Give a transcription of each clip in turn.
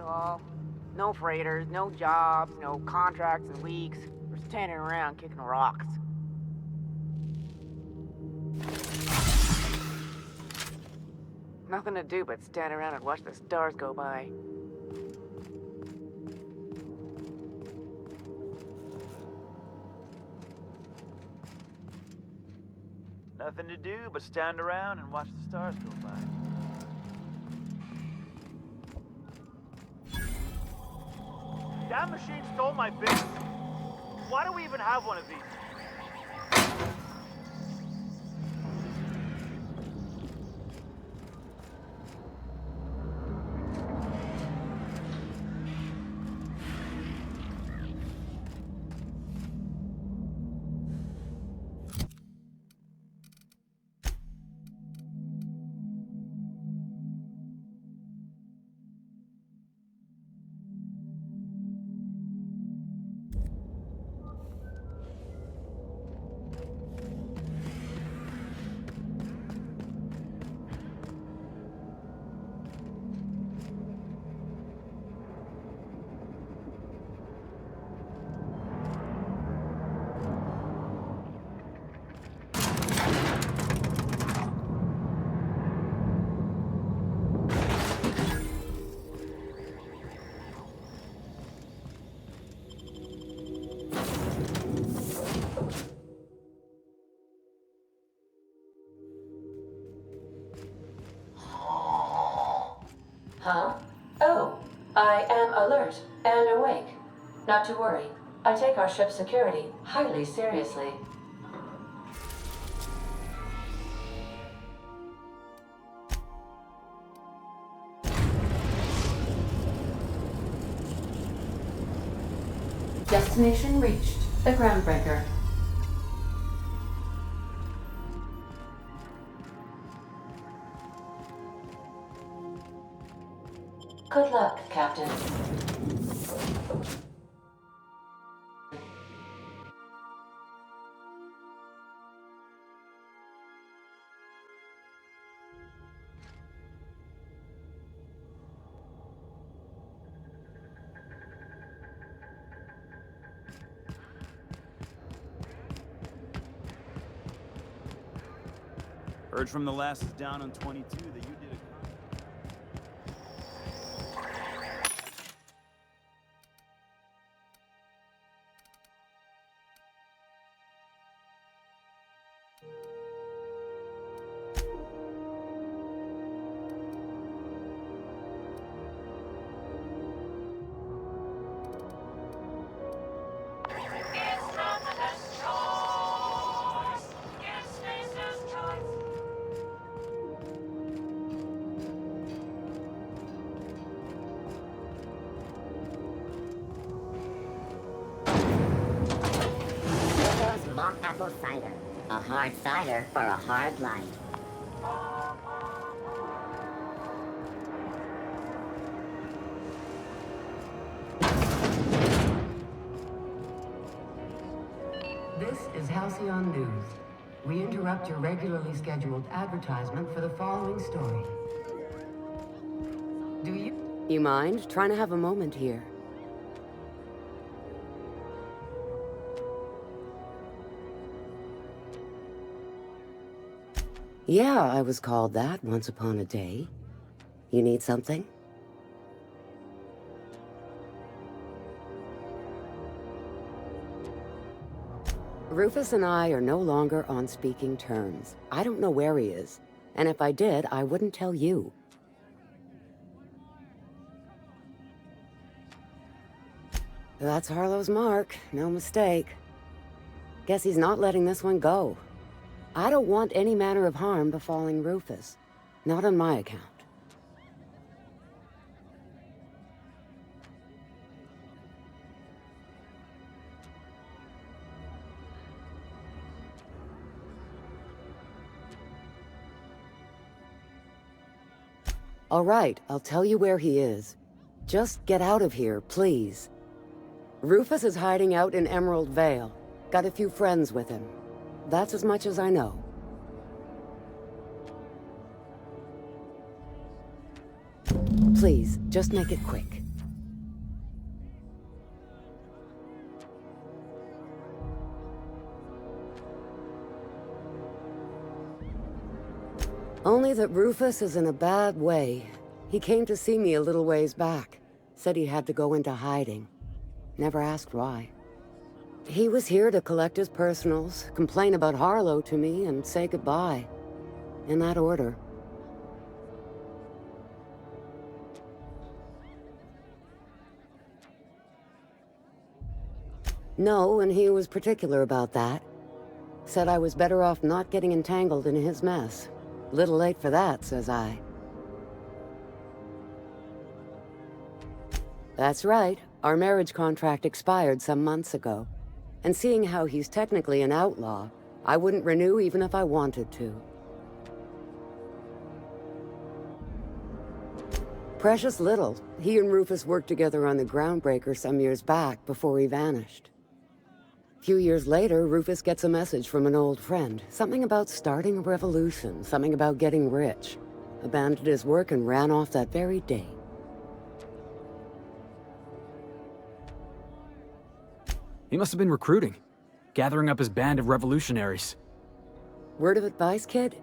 call. No freighters, no jobs, no contracts in weeks. We're standing around kicking rocks. Nothing to do but stand around and watch the stars go by. Nothing to do but stand around and watch the stars go by. That machine stole my bits. Why do we even have one of these? Huh? Oh, I am alert and awake. Not to worry. I take our ship's security highly seriously. Destination reached. The Groundbreaker. Good luck, Captain. Heard from the lasses down on 22 that you did a... Apple cider. A hard cider for a hard life. This is Halcyon News. We interrupt your regularly scheduled advertisement for the following story. Do you mind trying to have a moment here? Yeah, I was called that once upon a day. You need something? Rufus and I are no longer on speaking terms. I don't know where he is, and if I did, I wouldn't tell you. That's Harlow's mark, no mistake. Guess he's not letting this one go. I don't want any manner of harm befalling Rufus. Not on my account. All right, I'll tell you where he is. Just get out of here, please. Rufus is hiding out in Emerald Vale. Got a few friends with him. That's as much as I know. Please, just make it quick. Only that Rufus is in a bad way. He came to see me a little ways back. Said he had to go into hiding. Never asked why. He was here to collect his personals, complain about Harlow to me, and say goodbye. In that order. No, and he was particular about that. Said I was better off not getting entangled in his mess. Little late for that, says I. That's right. Our marriage contract expired some months ago. And seeing how he's technically an outlaw, I wouldn't renew even if I wanted to. Precious little. He and Rufus worked together on the Groundbreaker some years back before he vanished. A few years later, Rufus gets a message from an old friend. Something about starting a revolution, something about getting rich. Abandoned his work and ran off that very day. He must have been recruiting, gathering up his band of revolutionaries. Word of advice, kid?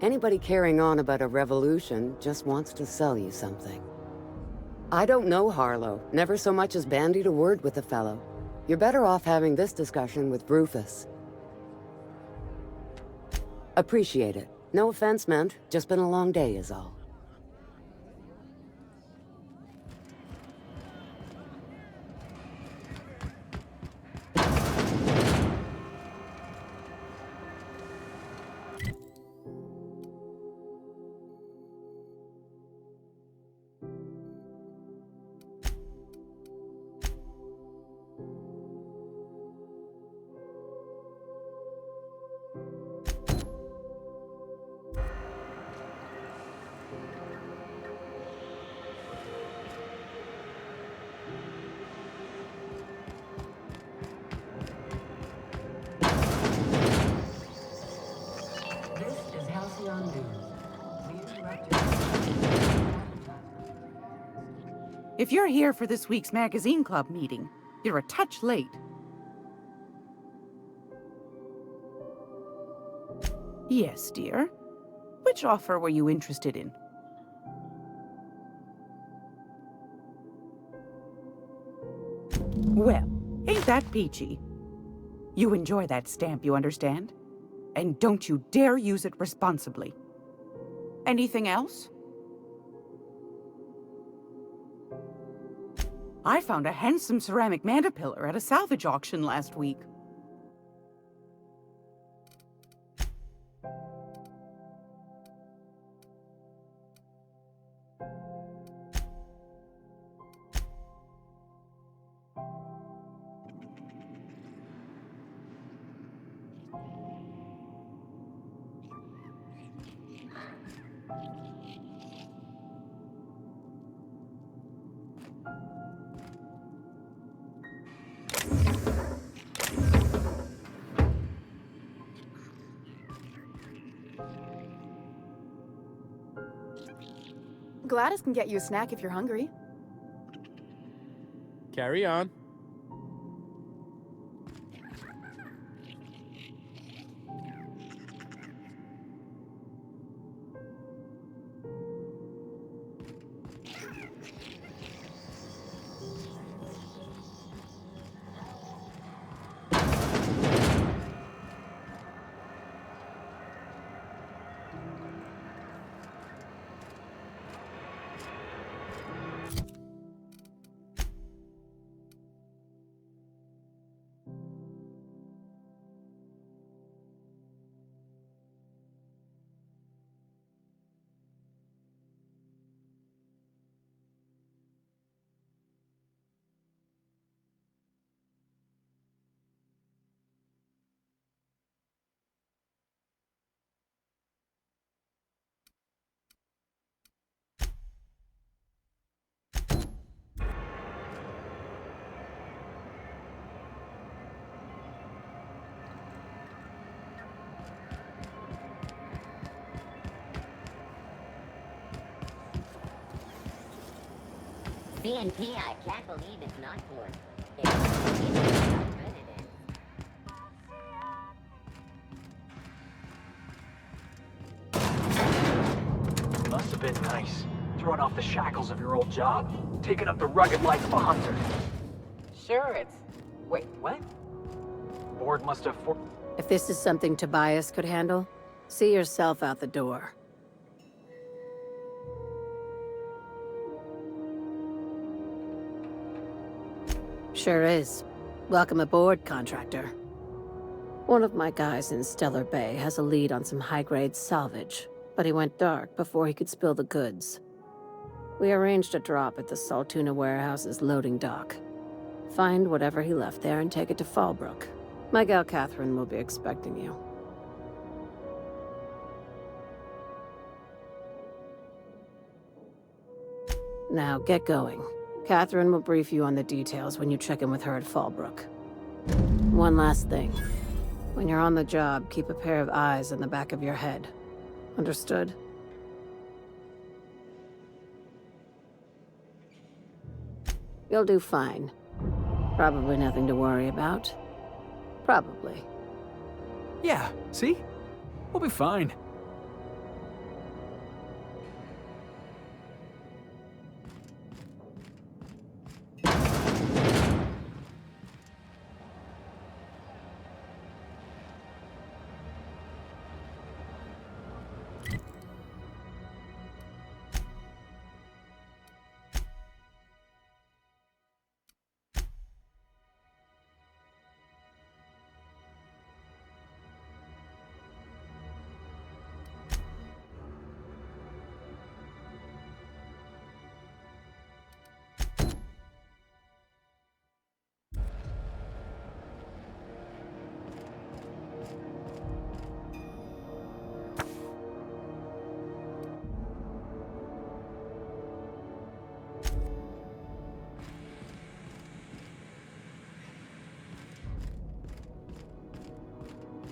Anybody carrying on about a revolution just wants to sell you something. I don't know Harlow, never so much as bandied a word with the fellow. You're better off having this discussion with Rufus. Appreciate it. No offense meant, just been a long day is all. If you're here for this week's magazine club meeting, you're a touch late. Yes, dear. Which offer were you interested in? Well, ain't that peachy? You enjoy that stamp, you understand? And don't you dare use it responsibly. Anything else? I found a handsome ceramic mandapillar at a salvage auction last week. Gladys can get you a snack if you're hungry. Carry on. CNP, I can't believe it's not forced. It's how good it is. off the shackles of your old job, taking up the rugged life of a hunter. Sure, it's... Wait, what? Board must have If this is something Tobias could handle, see yourself out the door. Sure is. Welcome aboard, contractor. One of my guys in Stellar Bay has a lead on some high-grade salvage, but he went dark before he could spill the goods. We arranged a drop at the Saltuna warehouse's loading dock. Find whatever he left there and take it to Fallbrook. My gal Catherine will be expecting you. Now, get going. Catherine will brief you on the details when you check in with her at Fallbrook. One last thing. When you're on the job, keep a pair of eyes in the back of your head. Understood? You'll do fine. Probably nothing to worry about. Probably. Yeah, see? We'll be fine.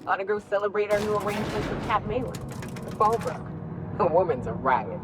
Oughta go celebrate our new arrangements with Cat Malin. The Fallbrook. A woman's a riot.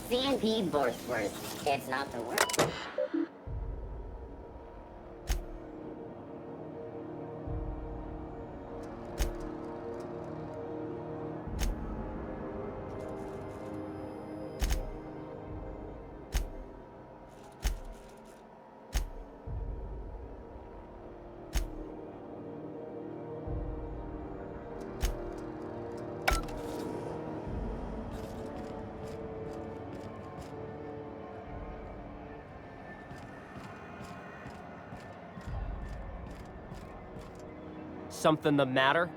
CNP Borsworth. It's not the worst. Something the matter?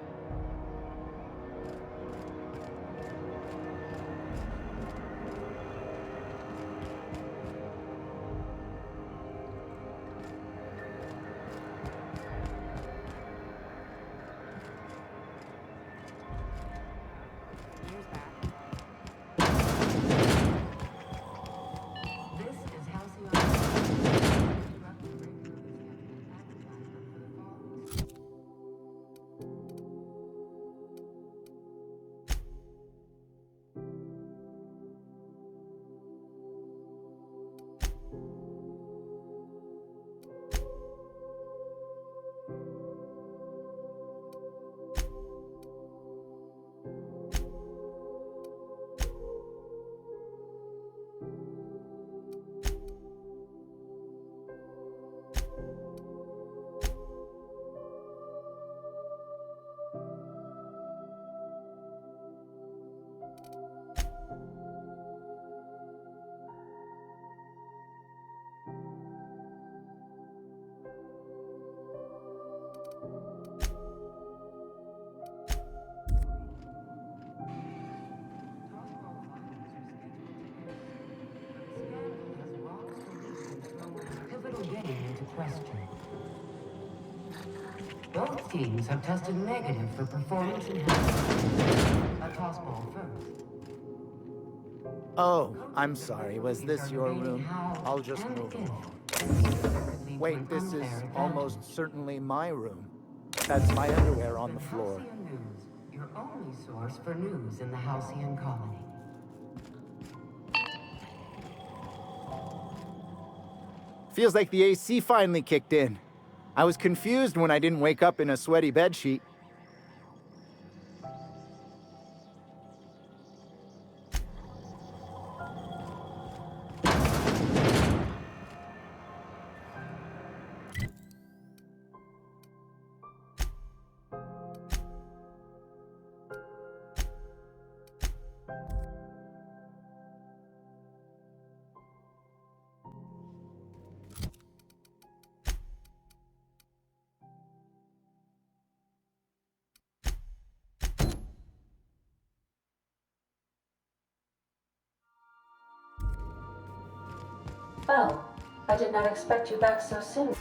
Pivotal game into question. Both teams have tested negative for performance enhancement. A tossball first. Oh, I'm sorry. Was this your room? I'll just move along. Wait, this is almost certainly my room. That's my underwear on the floor. Halcyon News, your only source for news in the Halcyon colony. Feels like the AC finally kicked in. I was confused when I didn't wake up in a sweaty bedsheet. Well, I did not expect you back so soon.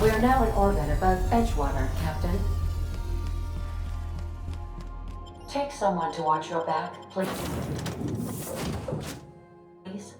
We are now in orbit above Edgewater, Captain. Take someone to watch your back, please. Please.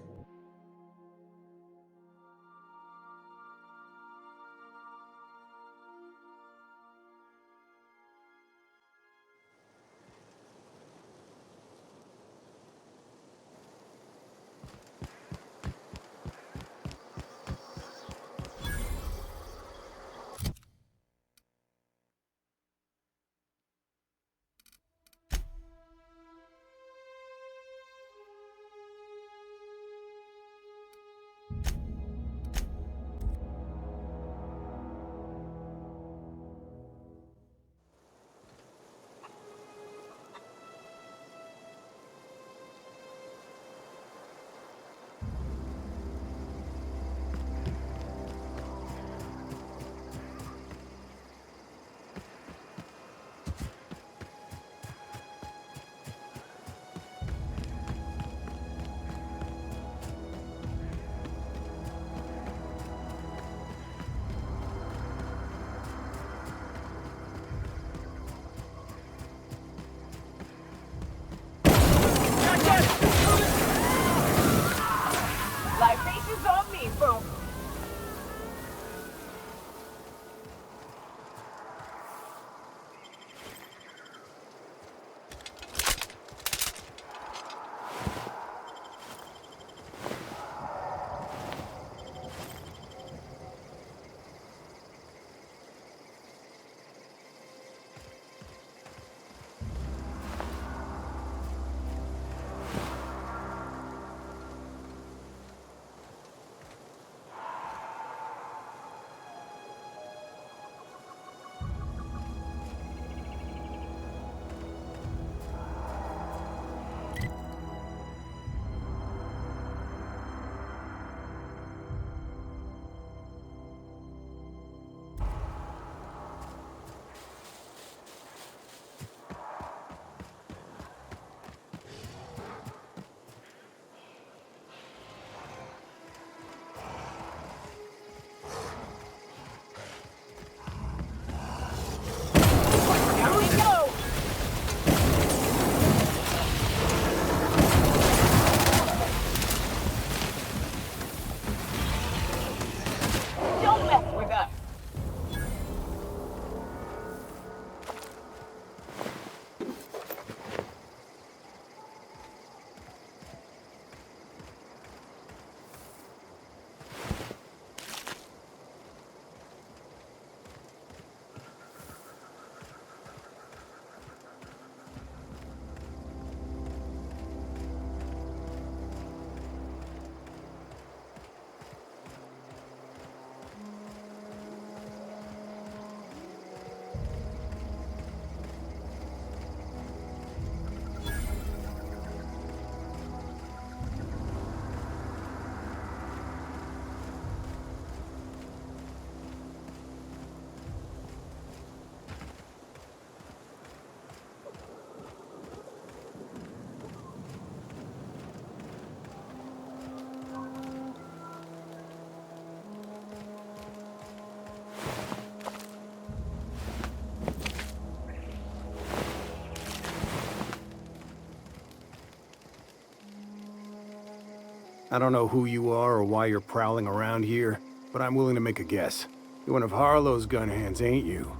I don't know who you are or why you're prowling around here, but I'm willing to make a guess. You're one of Harlow's gun hands, ain't you?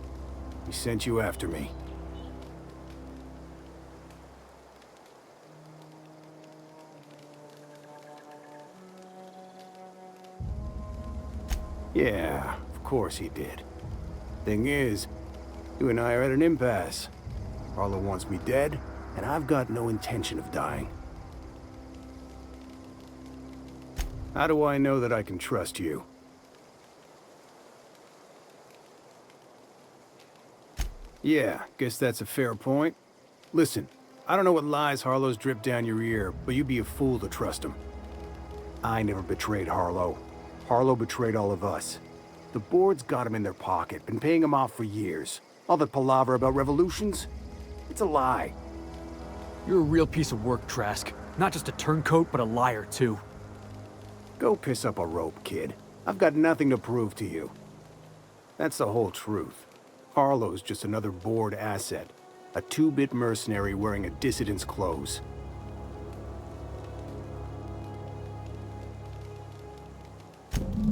He sent you after me. Yeah, of course he did. Thing is, you and I are at an impasse. Harlow wants me dead, and I've got no intention of dying. How do I know that I can trust you? Yeah, guess that's a fair point. Listen, I don't know what lies Harlow's dripped down your ear, but you'd be a fool to trust him. I never betrayed Harlow. Harlow betrayed all of us. The board's got him in their pocket, been paying him off for years. All that palaver about revolutions? It's a lie. You're a real piece of work, Trask. Not just a turncoat, but a liar, too. Go piss up a rope, kid. I've got nothing to prove to you. That's the whole truth. Harlow's just another board asset. A two-bit mercenary wearing a dissident's clothes.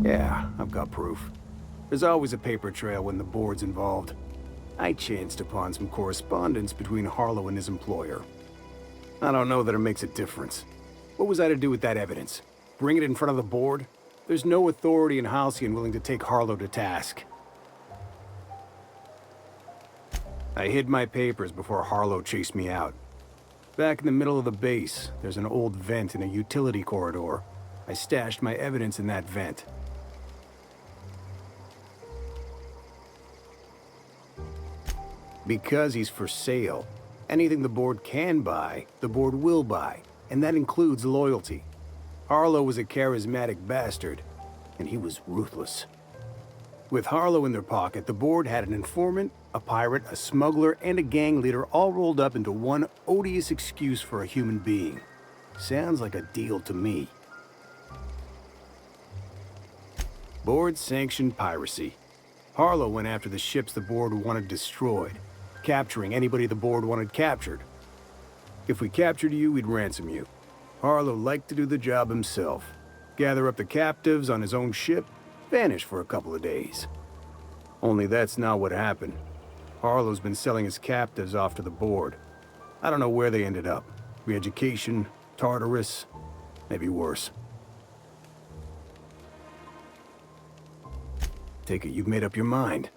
Yeah, I've got proof. There's always a paper trail when the board's involved. I chanced upon some correspondence between Harlow and his employer. I don't know that it makes a difference. What was I to do with that evidence? Bring it in front of the board? There's no authority in Halcyon willing to take Harlow to task. I hid my papers before Harlow chased me out. Back in the middle of the base, there's an old vent in a utility corridor. I stashed my evidence in that vent. Because he's for sale. Anything the board can buy, the board will buy, and that includes loyalty. Harlow was a charismatic bastard, and he was ruthless. With Harlow in their pocket, the board had an informant, a pirate, a smuggler, and a gang leader all rolled up into one odious excuse for a human being. Sounds like a deal to me. Board-sanctioned piracy. Harlow went after the ships the board wanted destroyed, capturing anybody the board wanted captured. If we captured you, we'd ransom you. Harlow liked to do the job himself. Gather up the captives on his own ship, vanish for a couple of days. Only that's not what happened. Harlow's been selling his captives off to the board. I don't know where they ended up. Re-education, Tartarus, maybe worse. Take it you've made up your mind.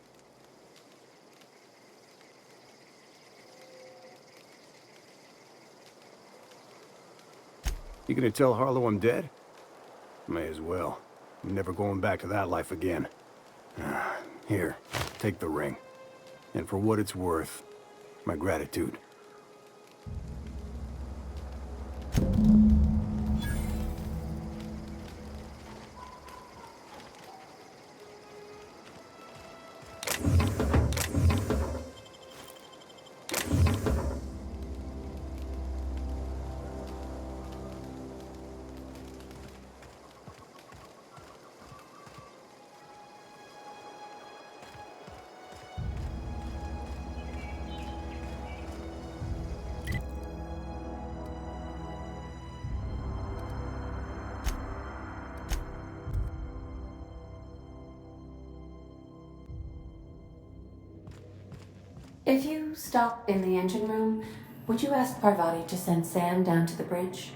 You gonna tell Harlow I'm dead? May as well. I'm never going back to that life again. Here, take the ring. And for what it's worth, my gratitude. If you stop in the engine room, would you ask Parvati to send Sam down to the bridge?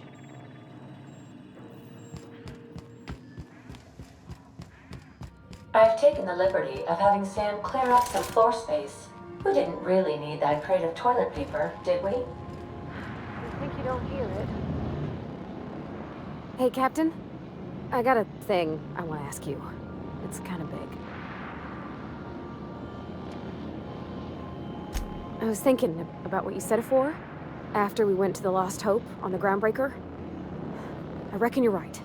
I've taken the liberty of having Sam clear up some floor space. We didn't really need that crate of toilet paper, did we? I think you don't hear it. Hey, Captain. I got a thing I want to ask you. It's kind of big. I was thinking about what you said before, after we went to the Lost Hope on the Groundbreaker. I reckon you're right.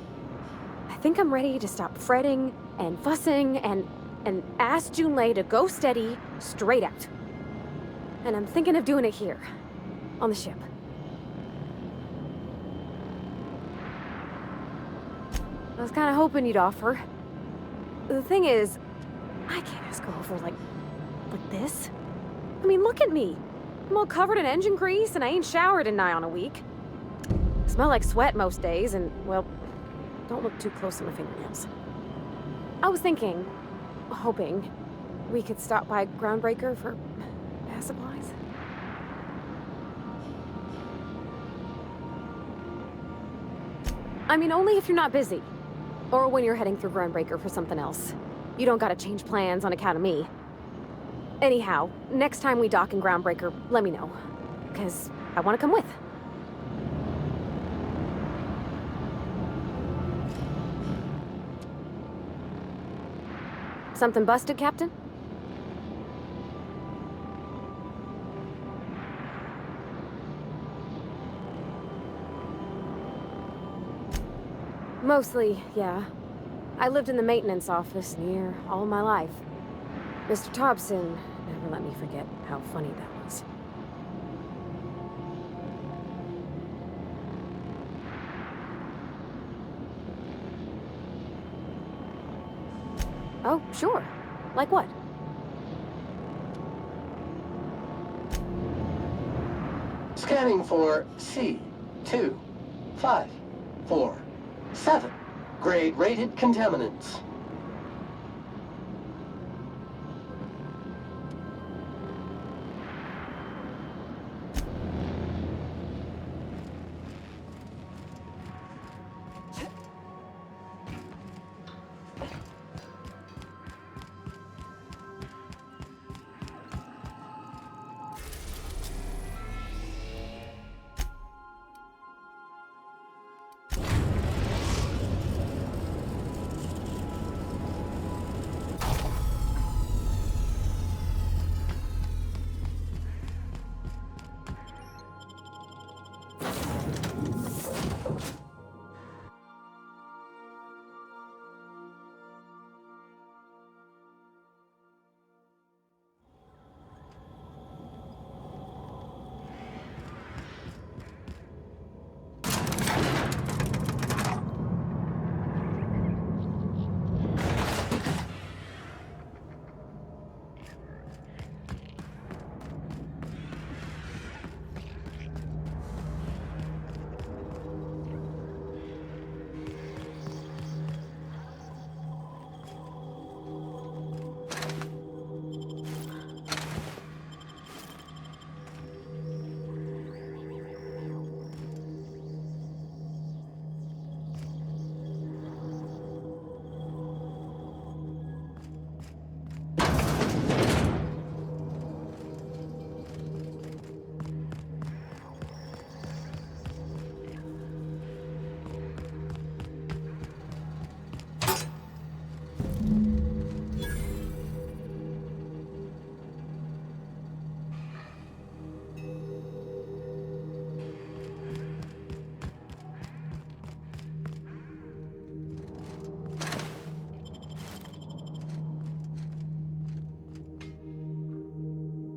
I think I'm ready to stop fretting and fussing and ask Junlei to go steady, straight out. And I'm thinking of doing it here, on the ship. I was kind of hoping you'd offer. The thing is, I can't ask her over like this. I mean, look at me. I'm all covered in engine grease and I ain't showered in nigh on a week. I smell like sweat most days and, well, Don't look too close on the fingernails. I was thinking, hoping, we could stop by Groundbreaker for pass supplies. I mean, only if you're not busy. Or when you're heading through Groundbreaker for something else. You don't gotta change plans on account of me. Anyhow, next time we dock in Groundbreaker, let me know. 'Cause I wanna come with. Something busted, Captain? Mostly, yeah. I lived in the maintenance office near all my life. Mr. Thompson never let me forget how funny that was. Oh, sure. Like what? Scanning for C2547. Grade rated contaminants.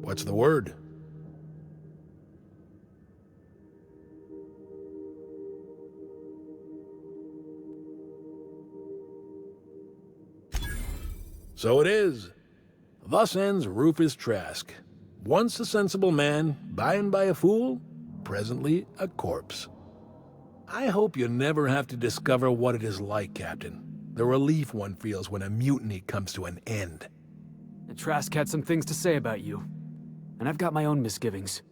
What's the word? So it is. Thus ends Rufus Trask. Once a sensible man, by and by a fool, presently a corpse. I hope you never have to discover what it is like, Captain. The relief one feels when a mutiny comes to an end. And Trask had some things to say about you. And I've got my own misgivings.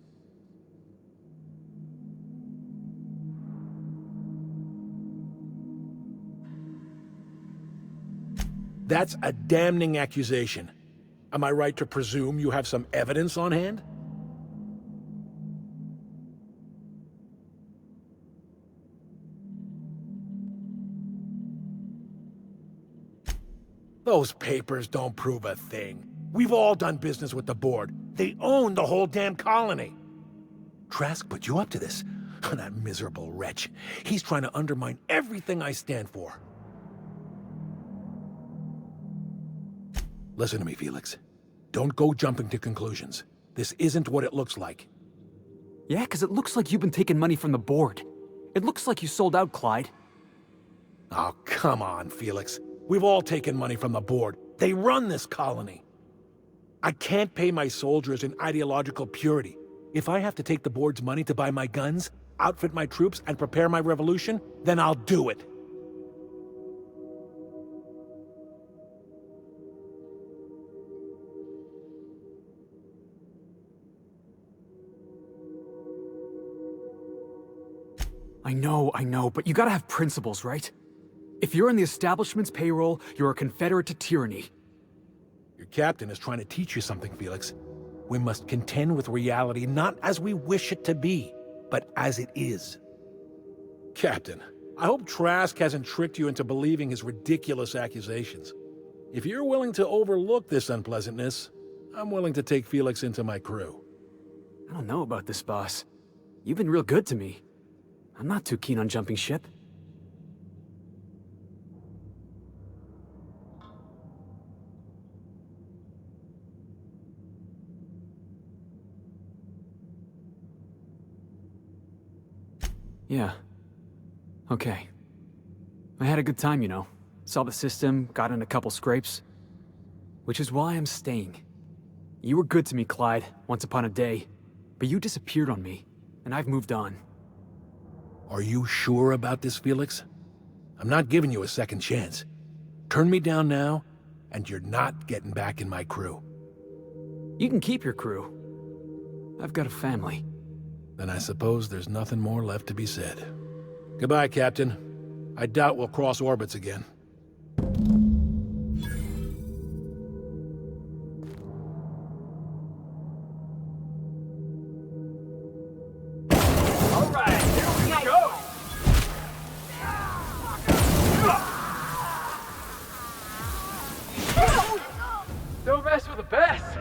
That's a damning accusation. Am I right to presume you have some evidence on hand? Those papers don't prove a thing. We've all done business with the board. They own the whole damn colony. Trask put you up to this. That miserable wretch. He's trying to undermine everything I stand for. Listen to me, Felix. Don't go jumping to conclusions. This isn't what it looks like. Yeah, because it looks like you've been taking money from the board. It looks like you sold out, Clyde. Oh, come on, Felix. We've all taken money from the board. They run this colony. I can't pay my soldiers in ideological purity. If I have to take the board's money to buy my guns, outfit my troops, and prepare my revolution, then I'll do it. I know, but you gotta have principles, right? If you're on the establishment's payroll, you're a confederate to tyranny. Your captain is trying to teach you something, Felix. We must contend with reality not as we wish it to be, but as it is. Captain, I hope Trask hasn't tricked you into believing his ridiculous accusations. If you're willing to overlook this unpleasantness, I'm willing to take Felix into my crew. I don't know about this, boss. You've been real good to me. I'm not too keen on jumping ship. Yeah. Okay. I had a good time, you know. Saw the system, got in a couple scrapes. Which is why I'm staying. You were good to me, Clyde, once upon a day. But you disappeared on me, and I've moved on. Are you sure about this, Felix? I'm not giving you a second chance. Turn me down now, and you're not getting back in my crew. You can keep your crew. I've got a family. Then I suppose there's nothing more left to be said. Goodbye, Captain. I doubt we'll cross orbits again. Don't mess with the best!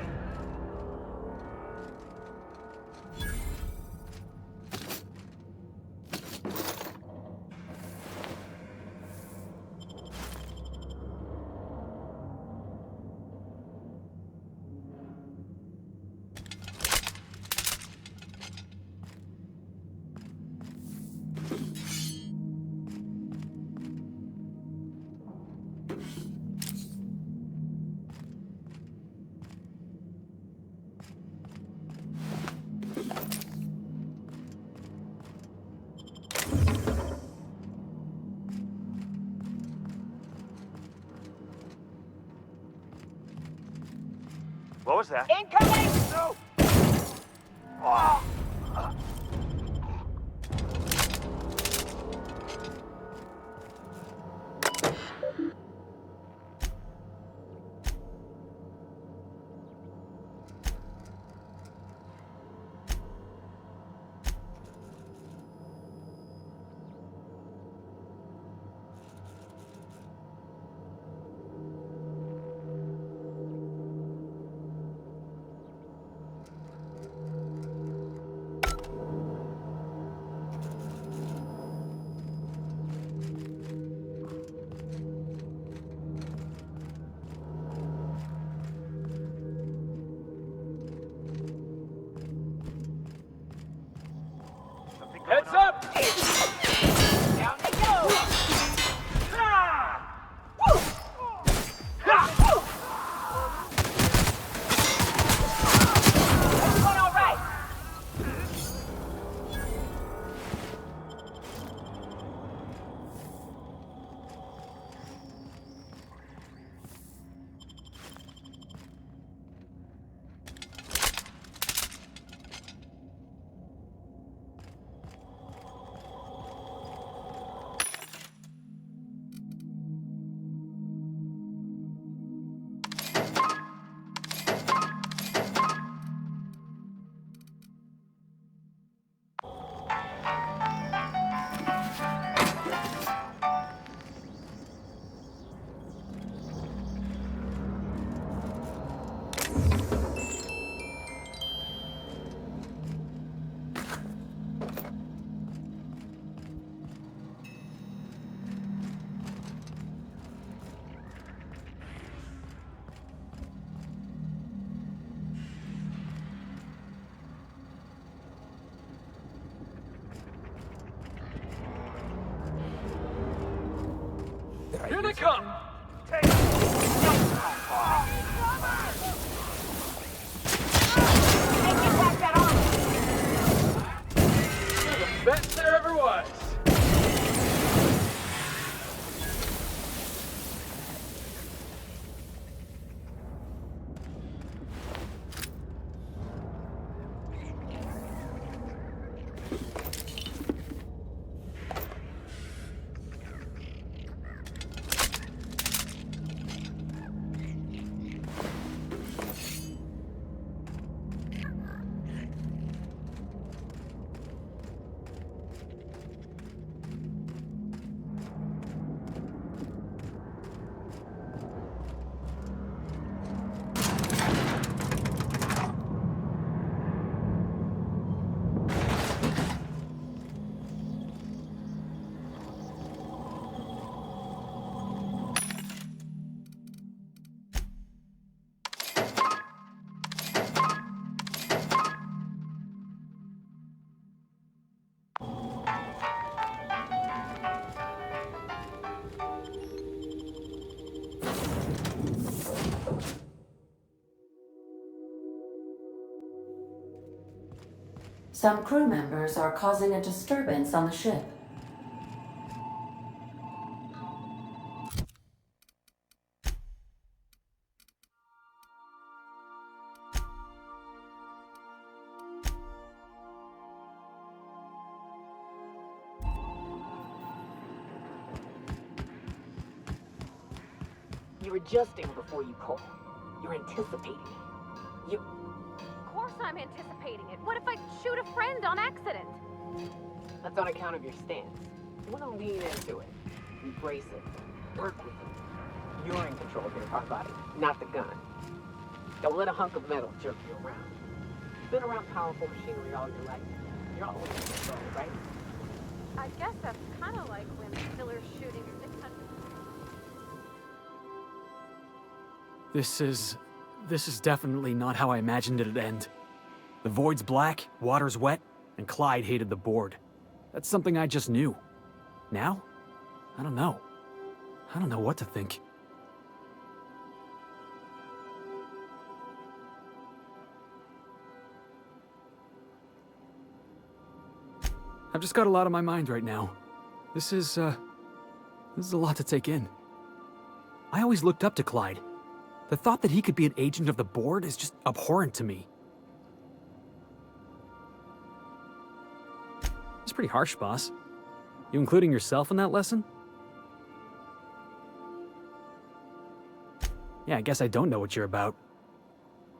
What was that? Incoming! No! Oh. Heads up! Down they go! Everyone all right? Here they come! You're the best there ever was! Some crew members are causing a disturbance on the ship. You're adjusting before you pull. You're anticipating it. Of course I'm anticipating it. What if I shoot a friend on accident? That's on account of your stance. You want to lean into it. Embrace it. Work with it. You're in control of your hard body, not the gun. Don't let a hunk of metal jerk you around. You've been around powerful machinery all your life. You're always in control, right? I guess that's kind of like when Miller's shooting 600. This is definitely not how I imagined it'd end. The void's black, water's wet, and Clyde hated the board. That's something I just knew. Now? I don't know. I don't know what to think. I've just got a lot on my mind right now. This is a lot to take in. I always looked up to Clyde. The thought that he could be an agent of the board is just abhorrent to me. It's pretty harsh, boss. You including yourself in that lesson? Yeah, I guess I don't know what you're about.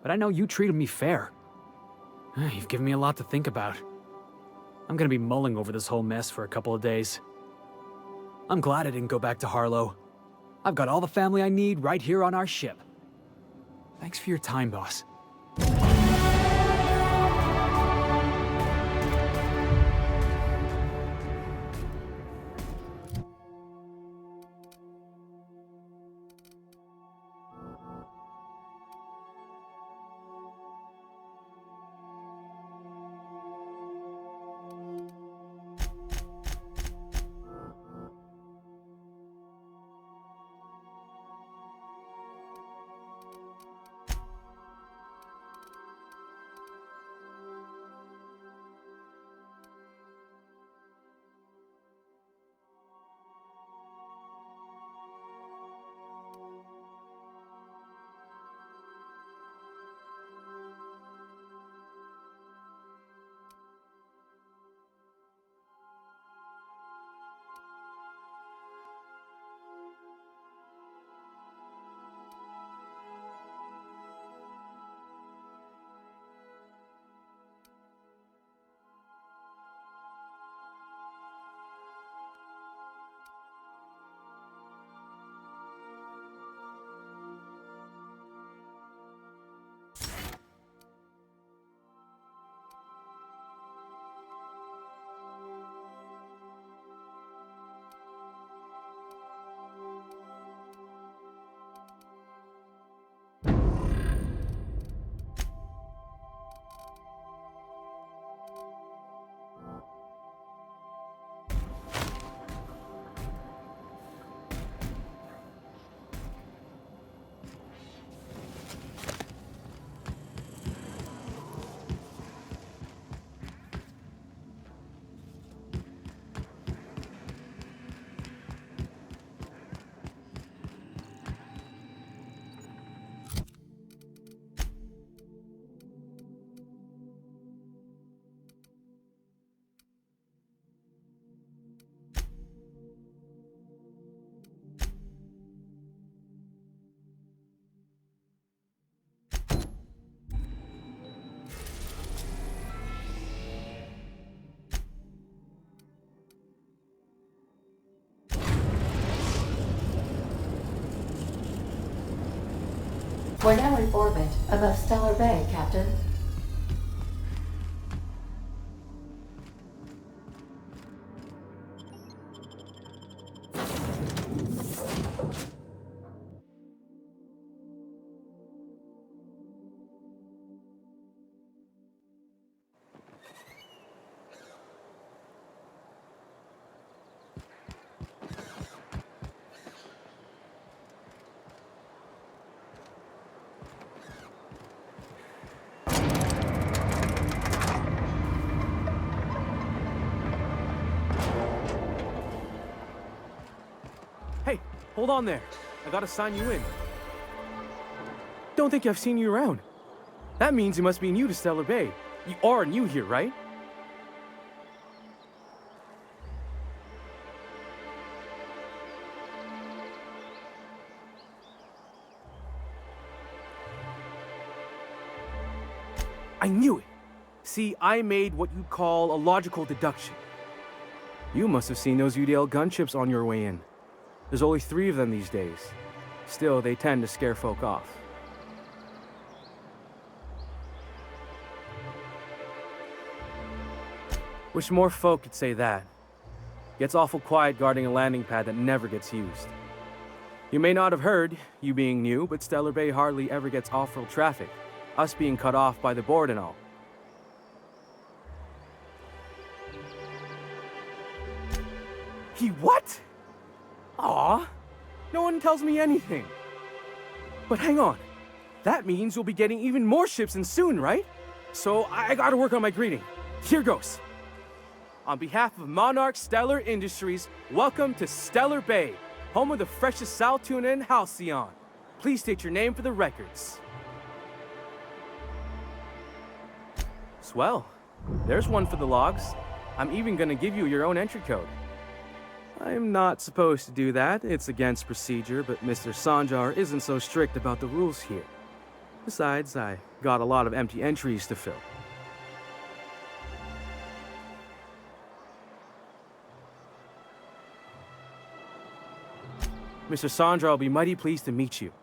But I know you treated me fair. You've given me a lot to think about. I'm gonna be mulling over this whole mess for a couple of days. I'm glad I didn't go back to Harlow. I've got all the family I need right here on our ship. Thanks for your time, boss. We're now in orbit above Stellar Bay, Captain. hold on there. I gotta sign you in. Don't think I've seen you around. That means you must be new to Stellar Bay. You are new here, right? I knew it! See, I made what you'd call a logical deduction. You must have seen those UDL gunships on your way in. There's only 3 of them these days. Still, they tend to scare folk off. Wish more folk could say that. Gets awful quiet guarding a landing pad that never gets used. You may not have heard, you being new, but Stellar Bay hardly ever gets off-road traffic. Us being cut off by the board and all. He what? Aw, no one tells me anything. But hang on, that means we'll be getting even more ships in soon, right? So I gotta work on my greeting. Here goes. On behalf of Monarch Stellar Industries, welcome to Stellar Bay, home of the freshest sal tuna and halcyon. Please state your name for the records. Swell. There's one for the logs. I'm even gonna give you your own entry code. I'm not supposed to do that. It's against procedure, but Mr. Sanjar isn't so strict about the rules here. Besides, I got a lot of empty entries to fill. Mr. Sanjar will be mighty pleased to meet you.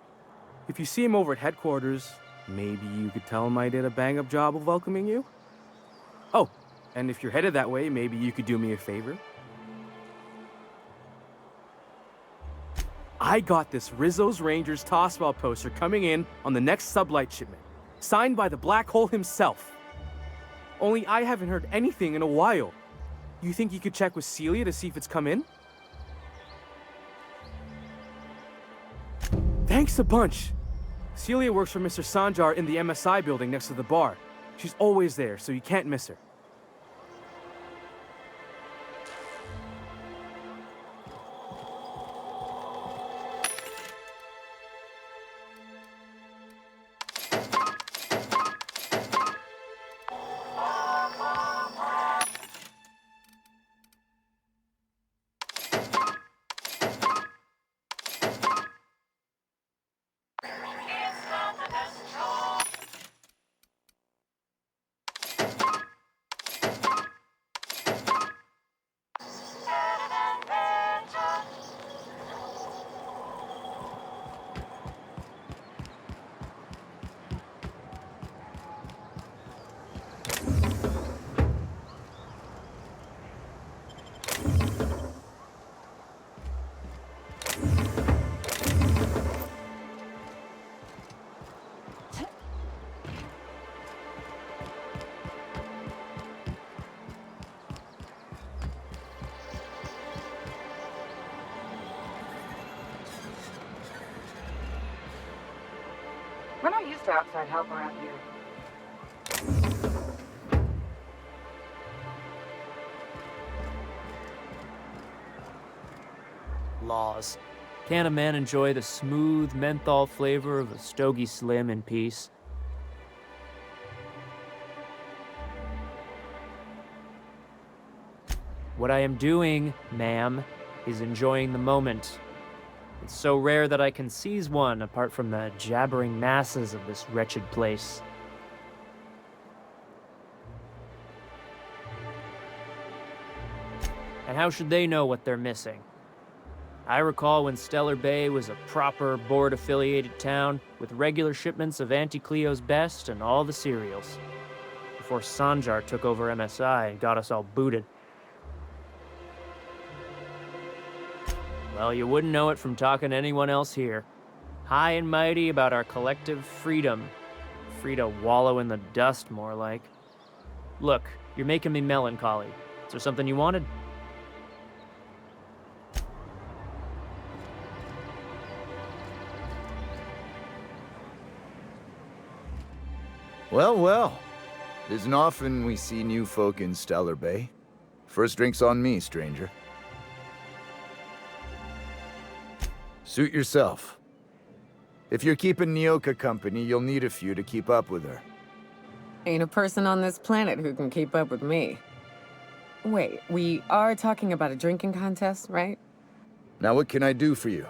If you see him over at headquarters, maybe you could tell him I did a bang-up job of welcoming you? Oh, and if you're headed that way, maybe you could do me a favor? I got this Rizzo's Rangers Tosswell poster coming in on the next sublight shipment, signed by the Black Hole himself. Only I haven't heard anything in a while. You think you could check with Celia to see if it's come in? Thanks a bunch. Celia works for Mr. Sanjar in the MSI building next to the bar. She's always there, so you can't miss her. We're not used to outside help around here. Laws. Can't a man enjoy the smooth menthol flavor of a Stogie Slim in peace? What I am doing, ma'am, is enjoying the moment. It's so rare that I can seize one apart from the jabbering masses of this wretched place. And how should they know what they're missing? I recall when Stellar Bay was a proper board-affiliated town with regular shipments of Auntie Cleo's best and all the cereals. Before Sanjar took over MSI and got us all booted. Well, you wouldn't know it from talking to anyone else here. High and mighty about our collective freedom. Free to wallow in the dust, more like. Look, you're making me melancholy. Is there something you wanted? Well, well. Isn't often we see new folk in Stellar Bay. First drink's on me, stranger. Suit yourself. If you're keeping Nyoka company, you'll need a few to keep up with her. Ain't a person on this planet who can keep up with me. Wait, we are talking about a drinking contest, right? Now what can I do for you?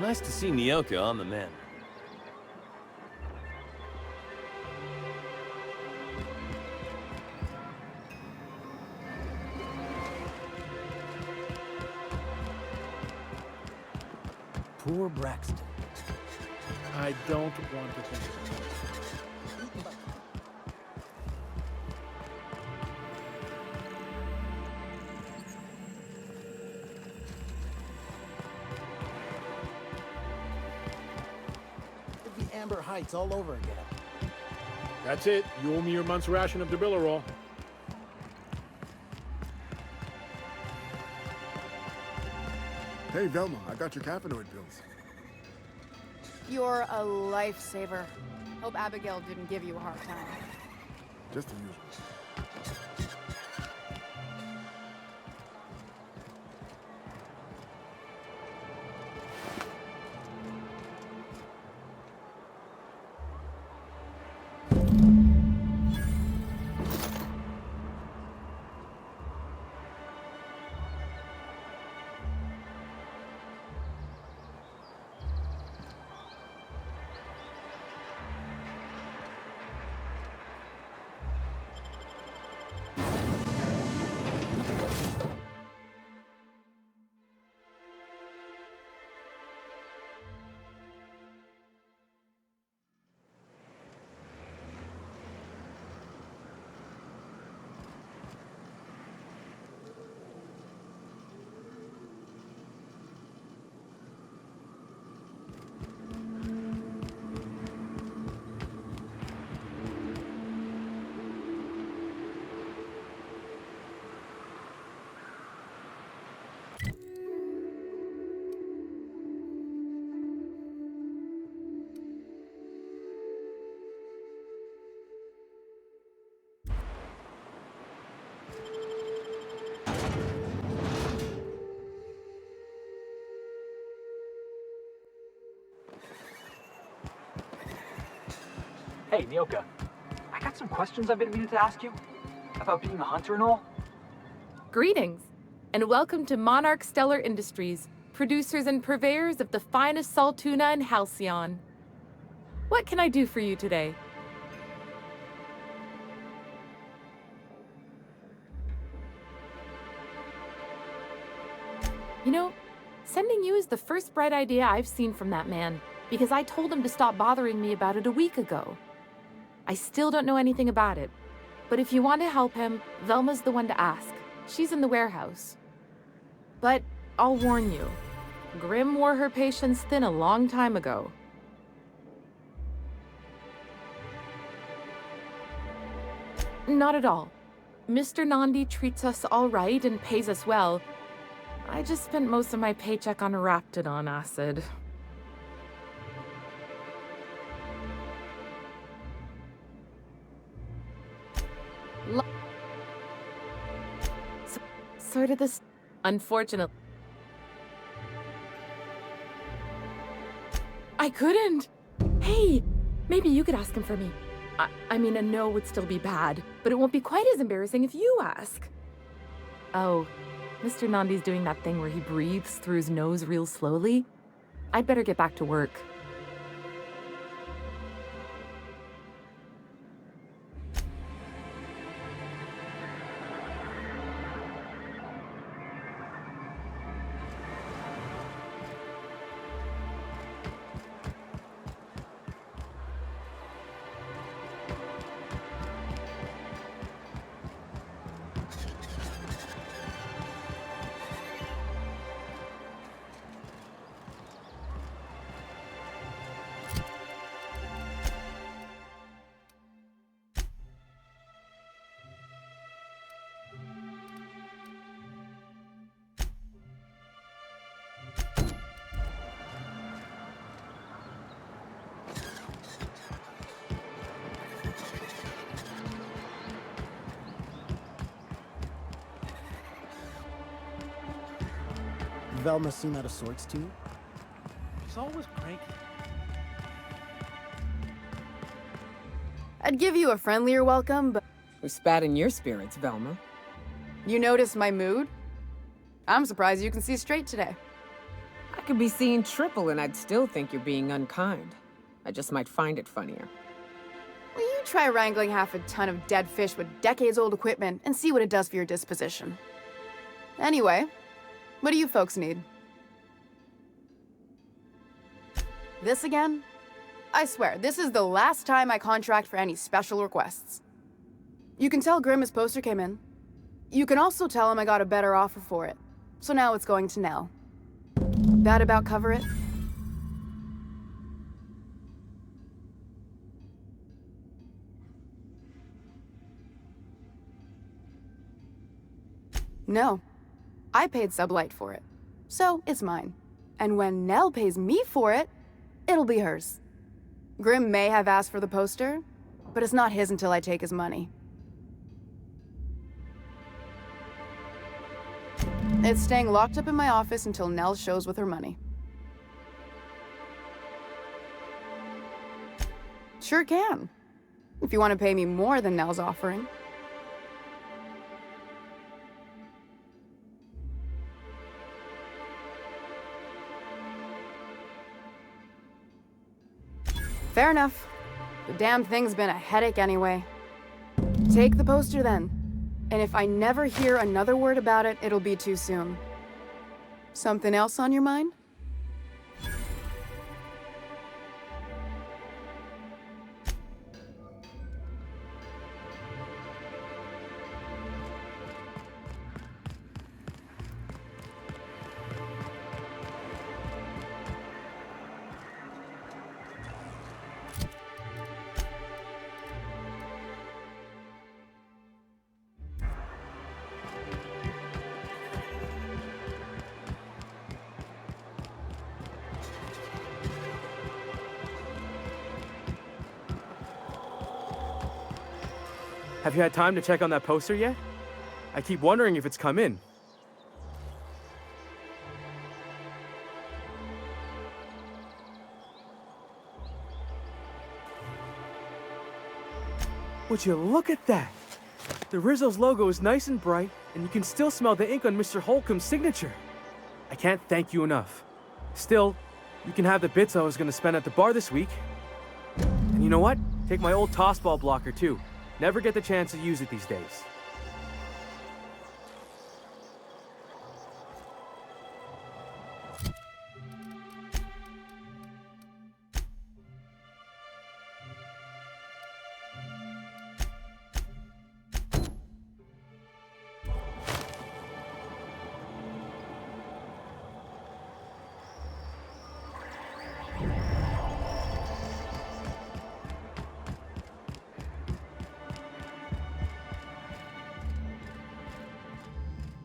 Nice to see Nyoka on the mend. Poor Braxton. I don't want to think of it. It'd be Amber Heights all over again. That's it. You owe me your month's ration of Debillerol. Hey, Velma, I got your caffeinoid pills. You're a lifesaver. Hope Abigail didn't give you a hard time. Just the usual. Hey, Nyoka. I got some questions I've been meaning to ask you about being a hunter and all. Greetings, and welcome to Monarch Stellar Industries, producers and purveyors of the finest salt tuna in Halcyon. What can I do for you today? You know, sending you is the first bright idea I've seen from that man, because I told him to stop bothering me about it a week ago. I still don't know anything about it, but if you want to help him, Velma's the one to ask. She's in the warehouse. But I'll warn you, Grim wore her patience thin a long time ago. Not at all. Mr. Nandi treats us all right and pays us well. I just spent most of my paycheck on Raptidon acid. So did this... Unfortunately... I couldn't! Hey, maybe you could ask him for me. I mean, a no would still be bad, but it won't be quite as embarrassing if you ask. Oh, Mr. Nandi's doing that thing where he breathes through his nose real slowly. I'd better get back to work. Velma seem out of sorts to you? She's always cranky. I'd give you a friendlier welcome, but... Who spat in your spirits, Velma? You noticed my mood? I'm surprised you can see straight today. I could be seeing triple and I'd still think you're being unkind. I just might find it funnier. Will you try wrangling half a ton of dead fish with decades-old equipment and see what it does for your disposition? Anyway, what do you folks need? This again? I swear, this is the last time I contract for any special requests. You can tell Grim his poster came in. You can also tell him I got a better offer for it. So now it's going to Nell. That about cover it? No. I paid Sublight for it. So it's mine. And when Nell pays me for it, it'll be hers. Grim may have asked for the poster, but it's not his until I take his money. It's staying locked up in my office until Nell shows with her money. Sure can. If you want to pay me more than Nell's offering. Fair enough. The damn thing's been a headache anyway. Take the poster then. And if I never hear another word about it, it'll be too soon. Something else on your mind? Have you had time to check on that poster yet? I keep wondering if it's come in. Would you look at that? The Rizzo's logo is nice and bright, and you can still smell the ink on Mr. Holcomb's signature. I can't thank you enough. Still, you can have the bits I was gonna spend at the bar this week. And you know what? Take my old tossball blocker too. Never get the chance to use it these days.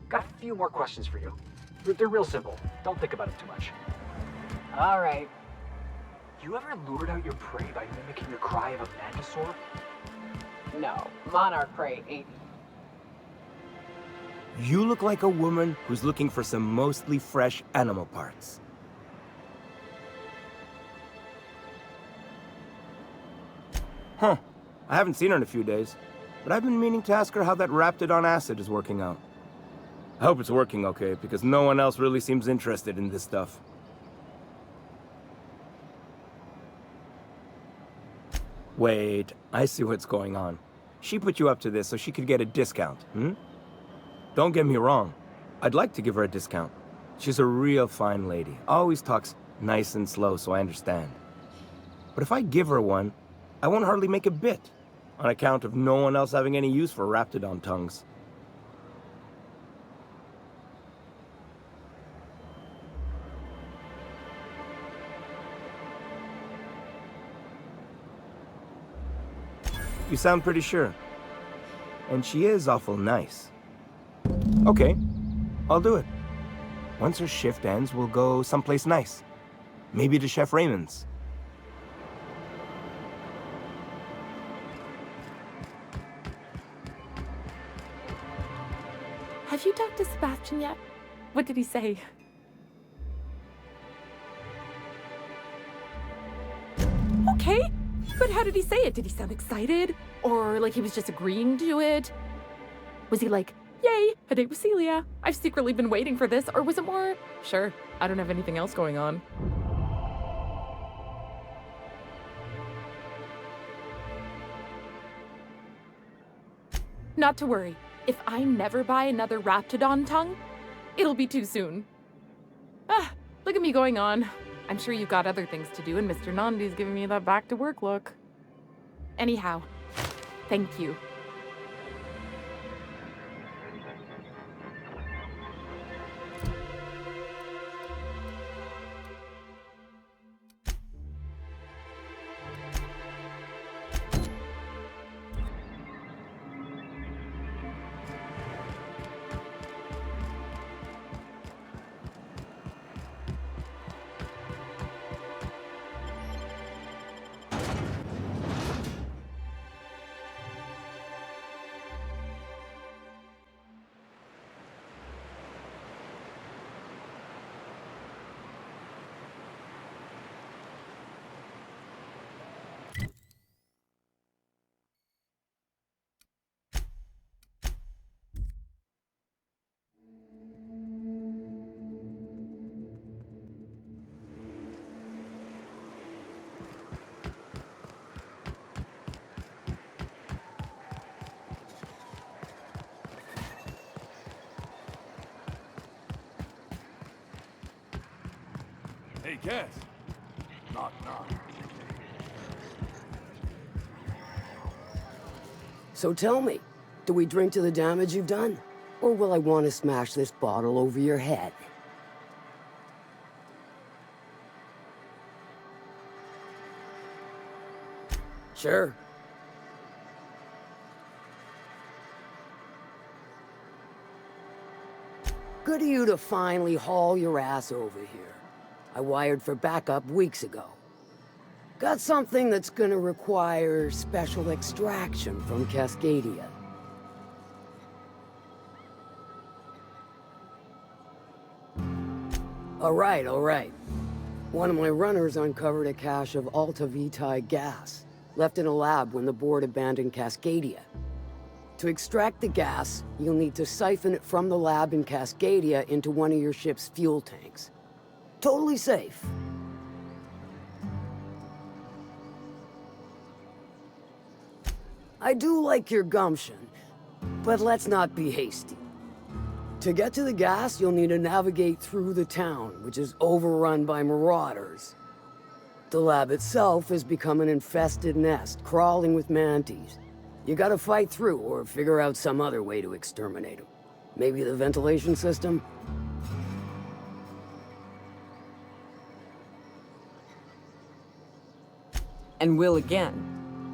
Got a few more questions for you. They're real simple. Don't think about it too much. All right. You ever lured out your prey by mimicking the cry of a mantisaur? No, monarch prey ain't. You look like a woman who's looking for some mostly fresh animal parts. Huh. I haven't seen her in a few days, but I've been meaning to ask her how that Raptidon acid is working out. I hope it's working okay, because no one else really seems interested in this stuff. Wait, I see what's going on. She put you up to this so she could get a discount, hmm? Don't get me wrong. I'd like to give her a discount. She's a real fine lady. Always talks nice and slow, so I understand. But if I give her one, I won't hardly make a bit, on account of no one else having any use for Raptidon tongues. You sound pretty sure. And she is awful nice. Okay, I'll do it. Once her shift ends, we'll go someplace nice. Maybe to Chef Raymond's. Have you talked to Sebastian yet? What did he say? Okay, but how did he say it? Did he sound excited? Or like he was just agreeing to it? Was he like, yay, a date with Celia. I've secretly been waiting for this. Or was it more, sure, I don't have anything else going on. Not to worry. If I never buy another Raptidon tongue, it'll be too soon. Ah, look at me going on. I'm sure you've got other things to do, and Mr. Nandi's giving me that back-to-work look. Anyhow, thank you. Hey, Cass. Knock, knock. So tell me, do we drink to the damage you've done? Or will I want to smash this bottle over your head? Sure. Good of you to finally haul your ass over here. I wired for backup weeks ago. Got something that's gonna require special extraction from Cascadia. All right. One of my runners uncovered a cache of Alta Vitae gas, left in a lab when the board abandoned Cascadia. To extract the gas, you'll need to siphon it from the lab in Cascadia into one of your ship's fuel tanks. Totally safe. I do like your gumption, but let's not be hasty. To get to the gas, you'll need to navigate through the town, which is overrun by marauders. The lab itself has become an infested nest, crawling with mantis. You gotta fight through, or figure out some other way to exterminate them. Maybe the ventilation system? And will again.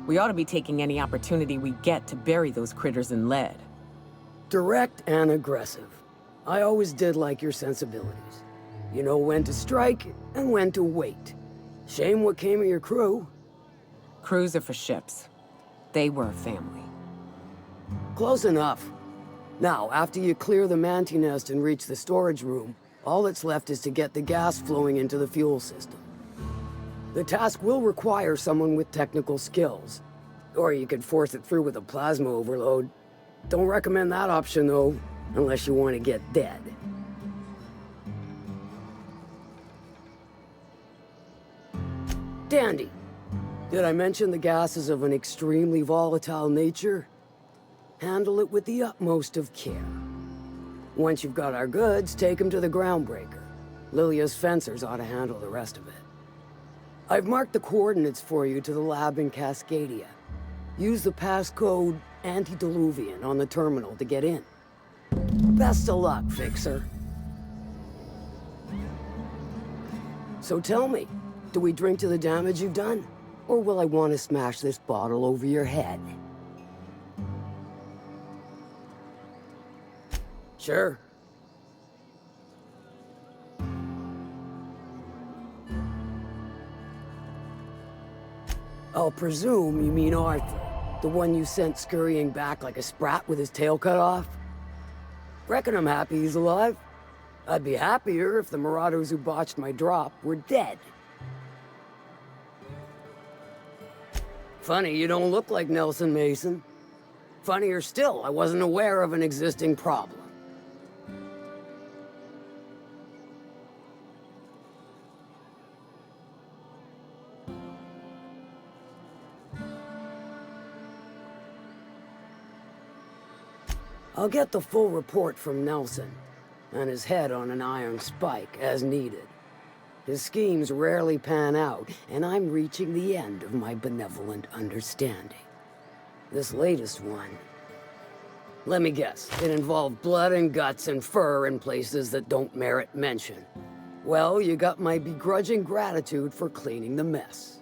We ought to be taking any opportunity we get to bury those critters in lead. Direct and aggressive. I always did like your sensibilities. You know when to strike and when to wait. Shame what came of your crew. Crews are for ships. They were a family. Close enough. Now, after you clear the manti nest and reach the storage room, all that's left is to get the gas flowing into the fuel system. The task will require someone with technical skills. Or you could force it through with a plasma overload. Don't recommend that option, though, unless you want to get dead. Dandy. Did I mention the gas is of an extremely volatile nature? Handle it with the utmost of care. Once you've got our goods, take them to the groundbreaker. Lilia's fencers ought to handle the rest of it. I've marked the coordinates for you to the lab in Cascadia. Use the passcode Antediluvian on the terminal to get in. Best of luck, Fixer. So tell me, do we drink to the damage you've done? Or will I want to smash this bottle over your head? Sure. I'll presume you mean Arthur, the one you sent scurrying back like a sprat with his tail cut off? Reckon I'm happy he's alive. I'd be happier if the marauders who botched my drop were dead. Funny you don't look like Nelson Mason. Funnier still, I wasn't aware of an existing problem. I'll get the full report from Nelson, and his head on an iron spike as needed. His schemes rarely pan out, and I'm reaching the end of my benevolent understanding. This latest one... Let me guess, it involved blood and guts and fur in places that don't merit mention. Well, you got my begrudging gratitude for cleaning the mess.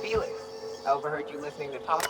Felix, I overheard you listening to talk.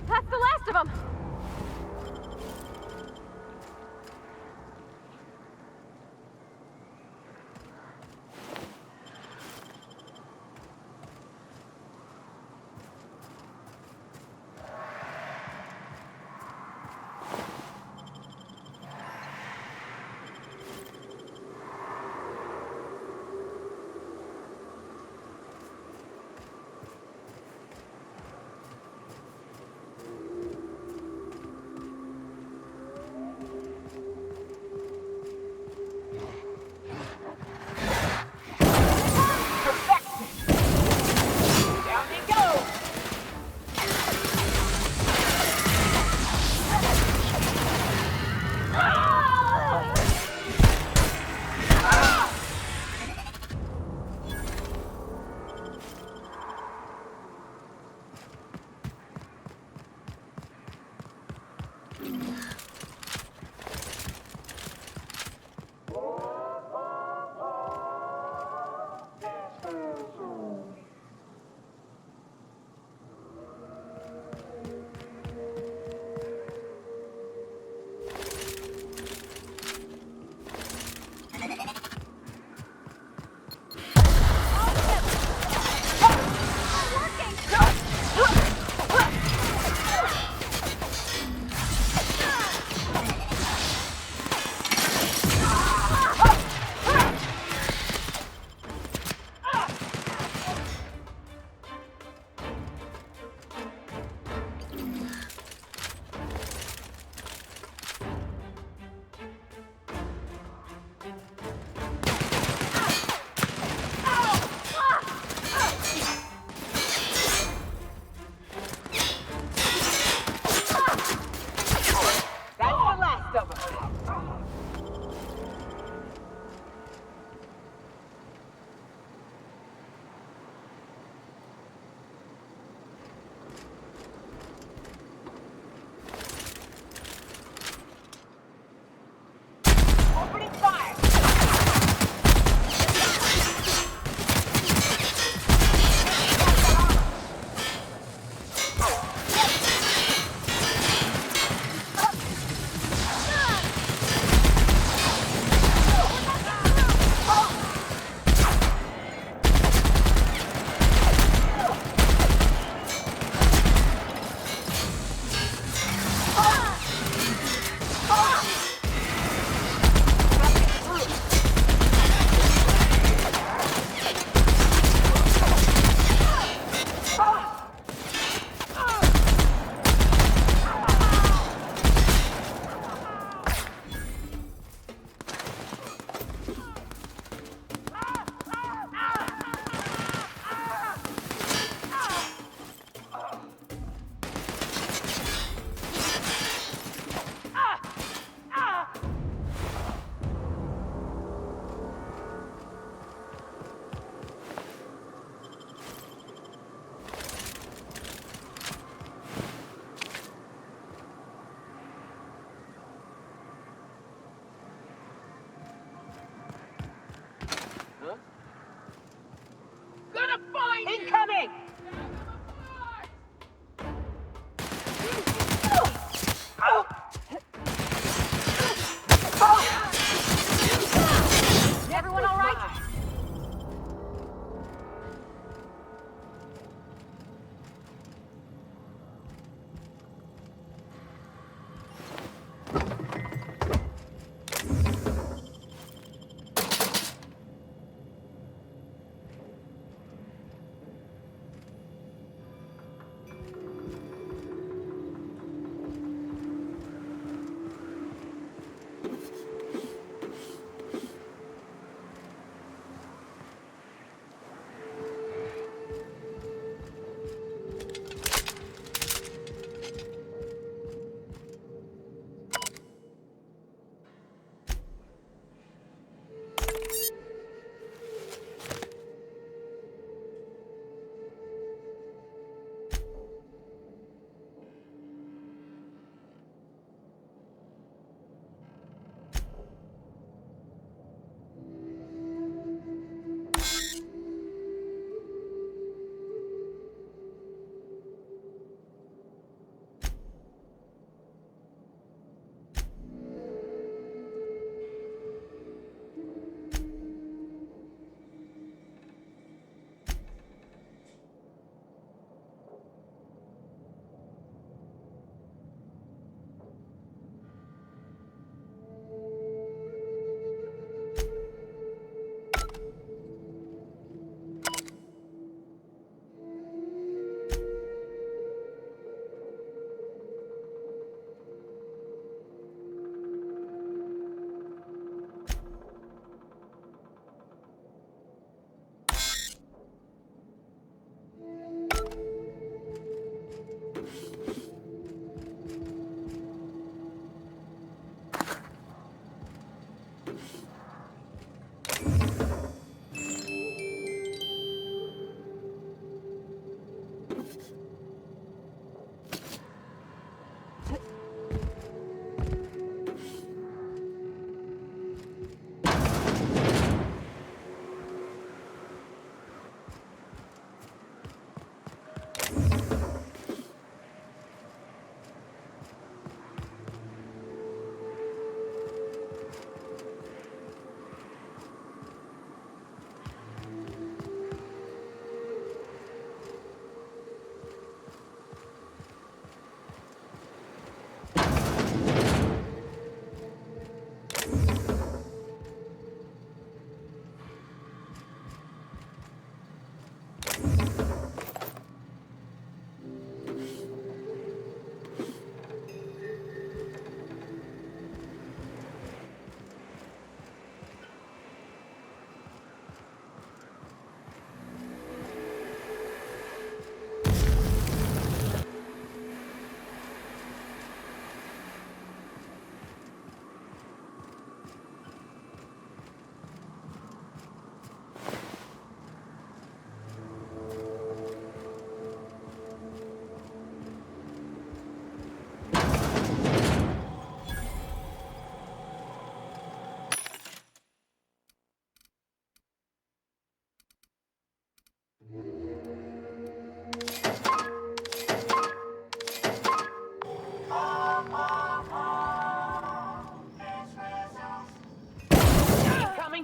That's the last of them!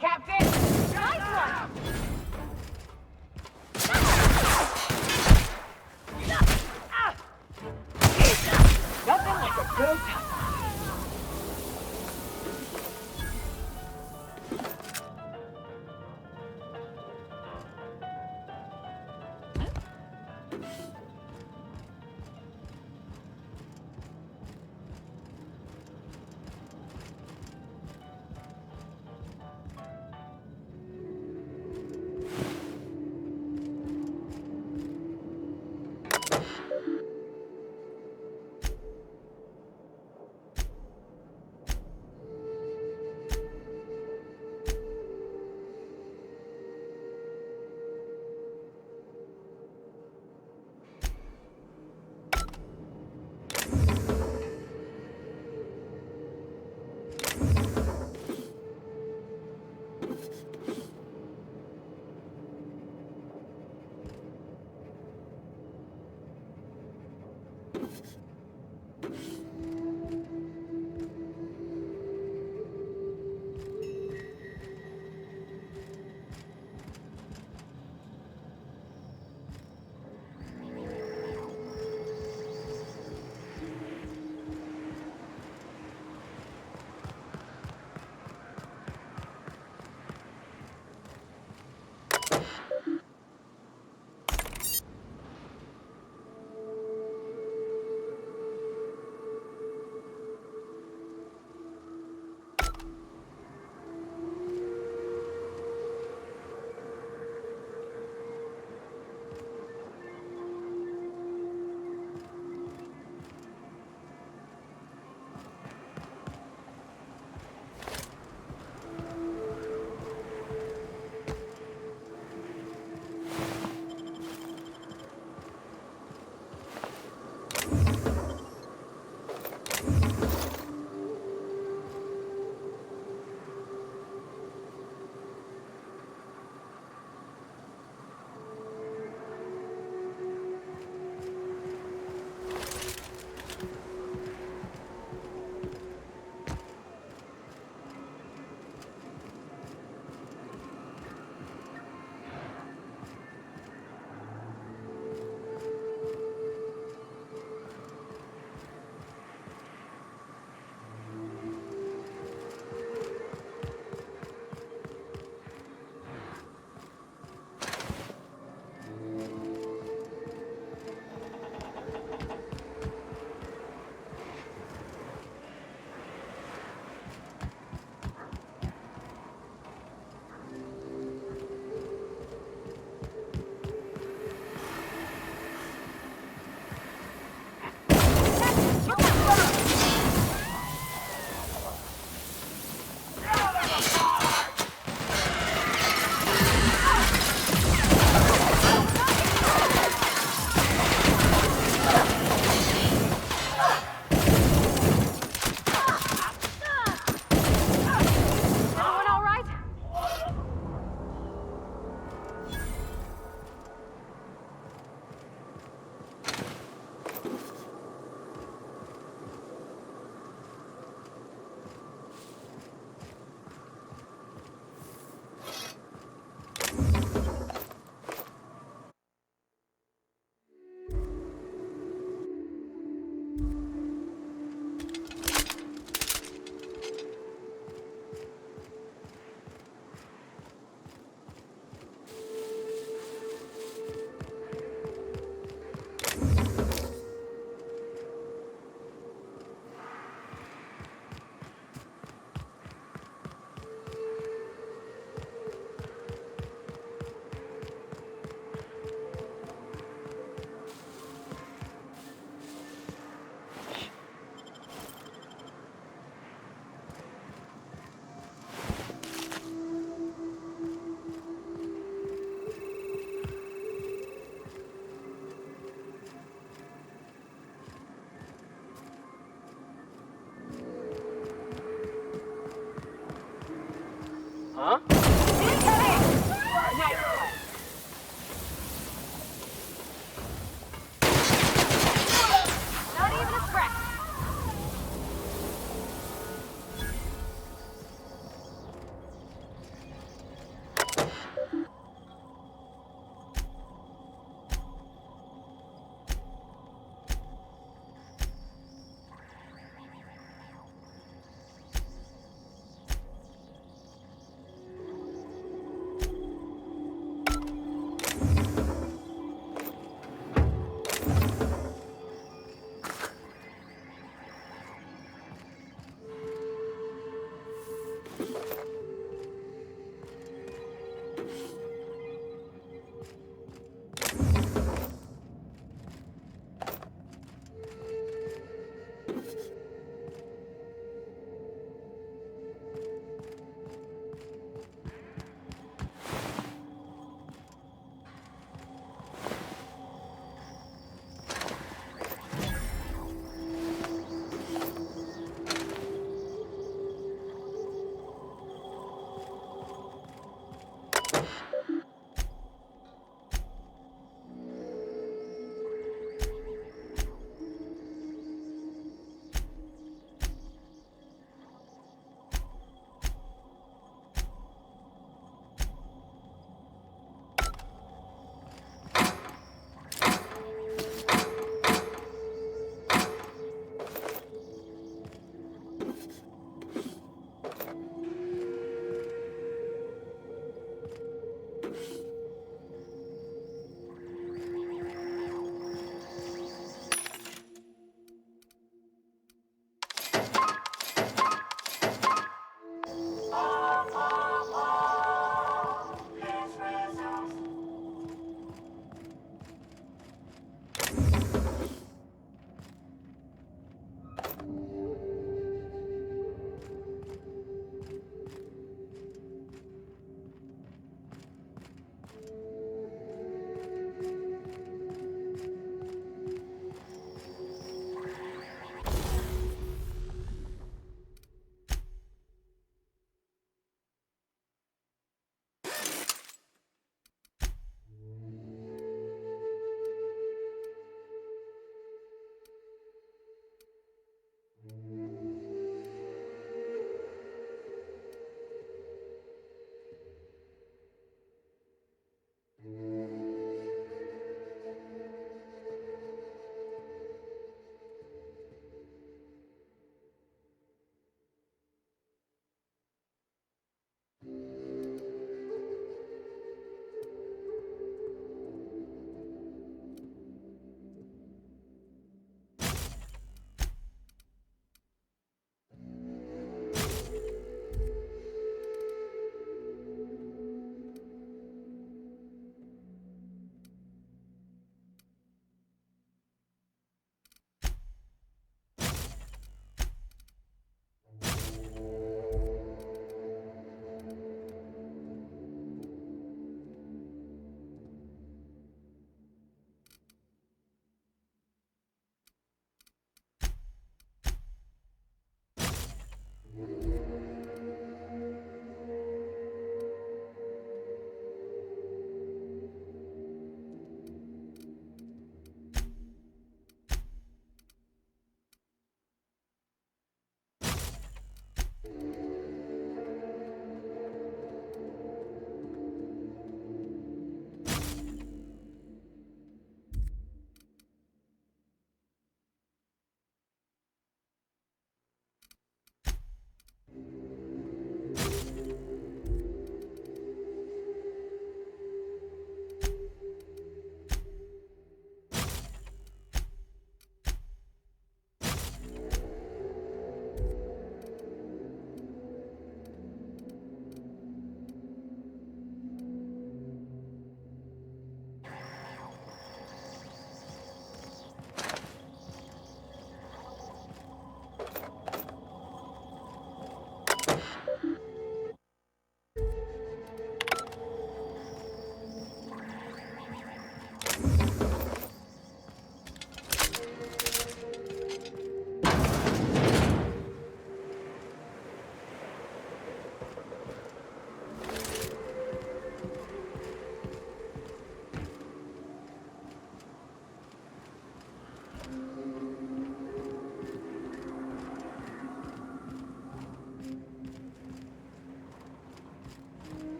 Captain! Nice one! Nothing like a good time.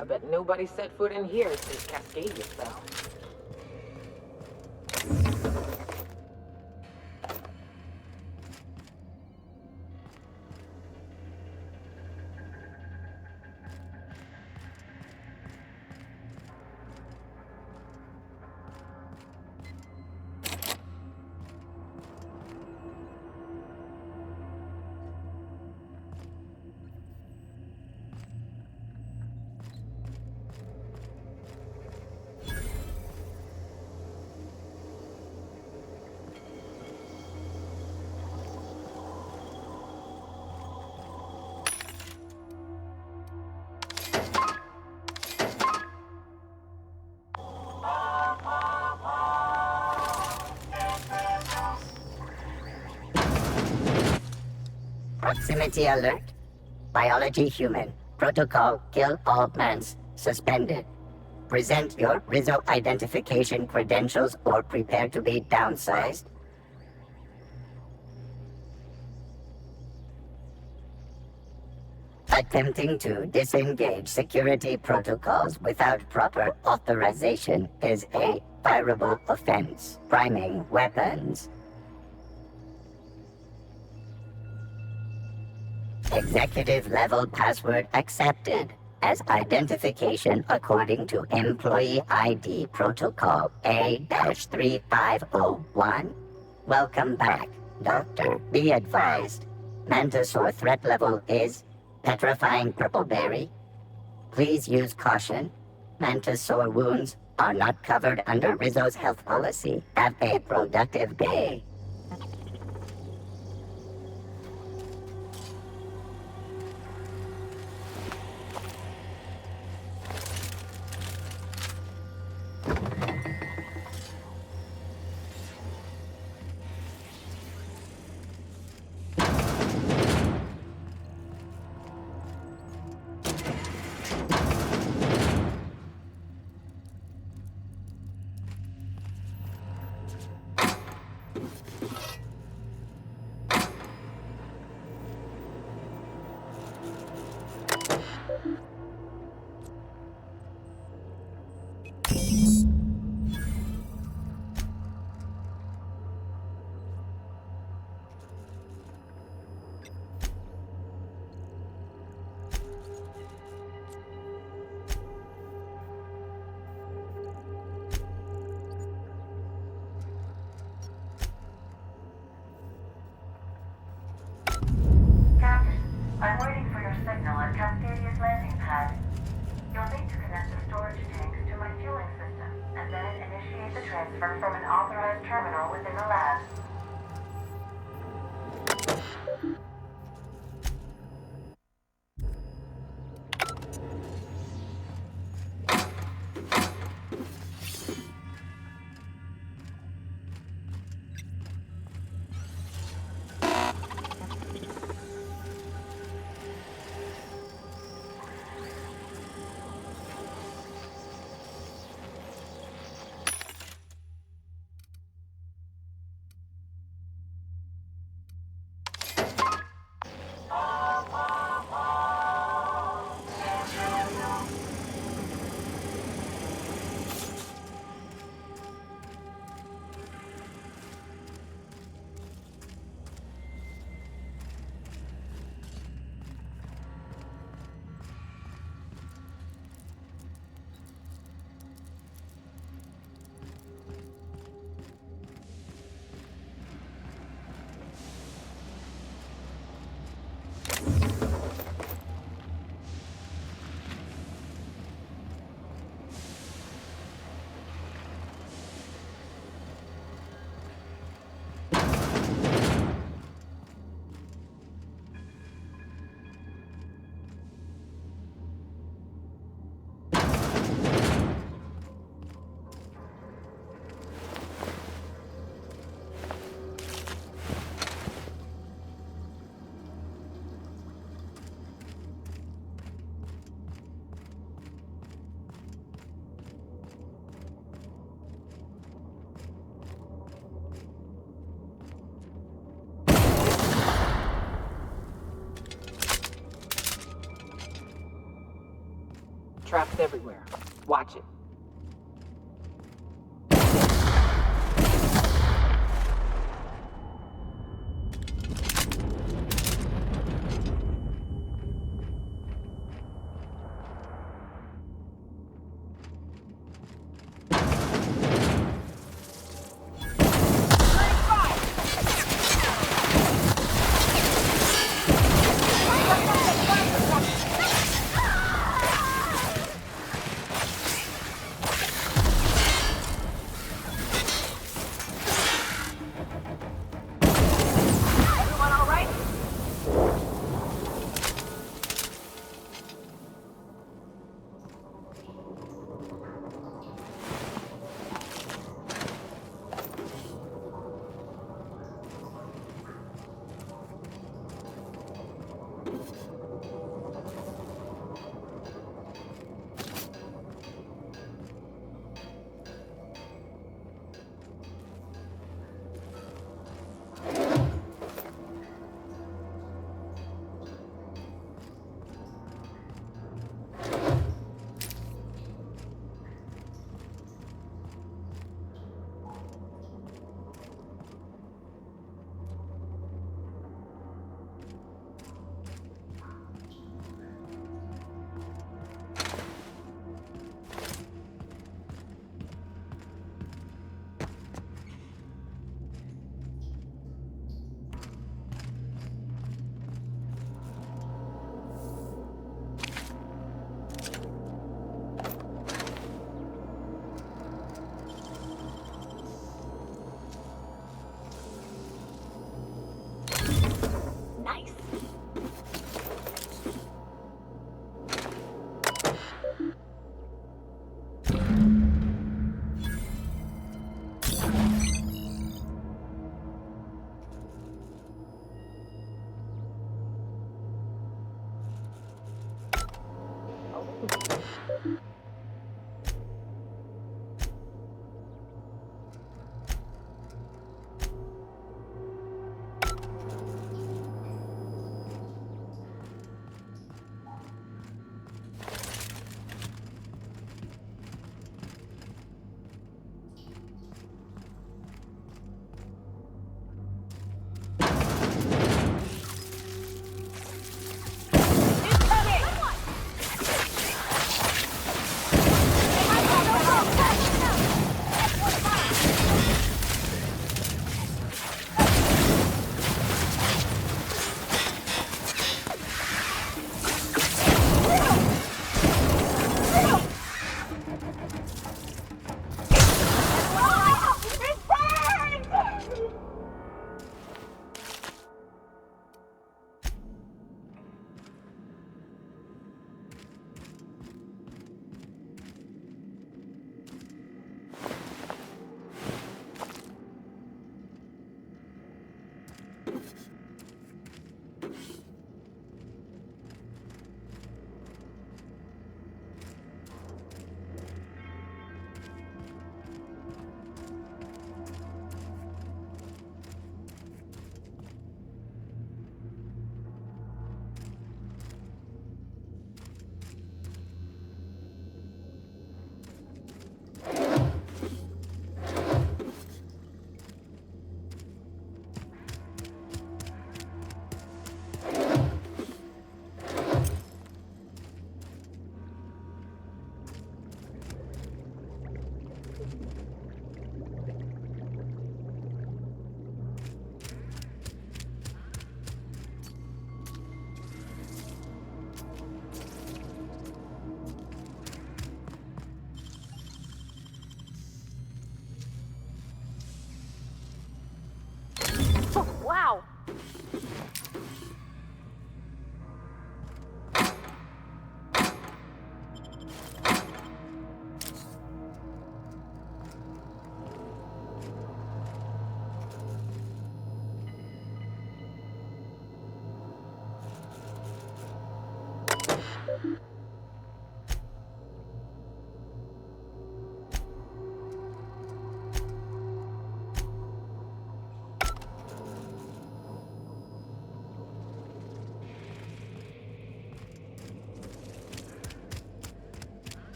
I bet nobody set foot in here since Cascadia fell. Proximity alert. Biology human. Protocol kill all plants. Suspended. Present your Rizzo identification credentials or prepare to be downsized. Attempting to disengage security protocols without proper authorization is a fireable offense. Priming weapons. Executive level password accepted as identification according to Employee ID Protocol A-3501. Welcome back, Doctor. Be advised. Mantisaur threat level is petrifying purpleberry. Please use caution. Mantisaur wounds are not covered under Rizzo's health policy. Have a productive day. transfer from an authorized terminal within the lab. Traps everywhere. Watch it.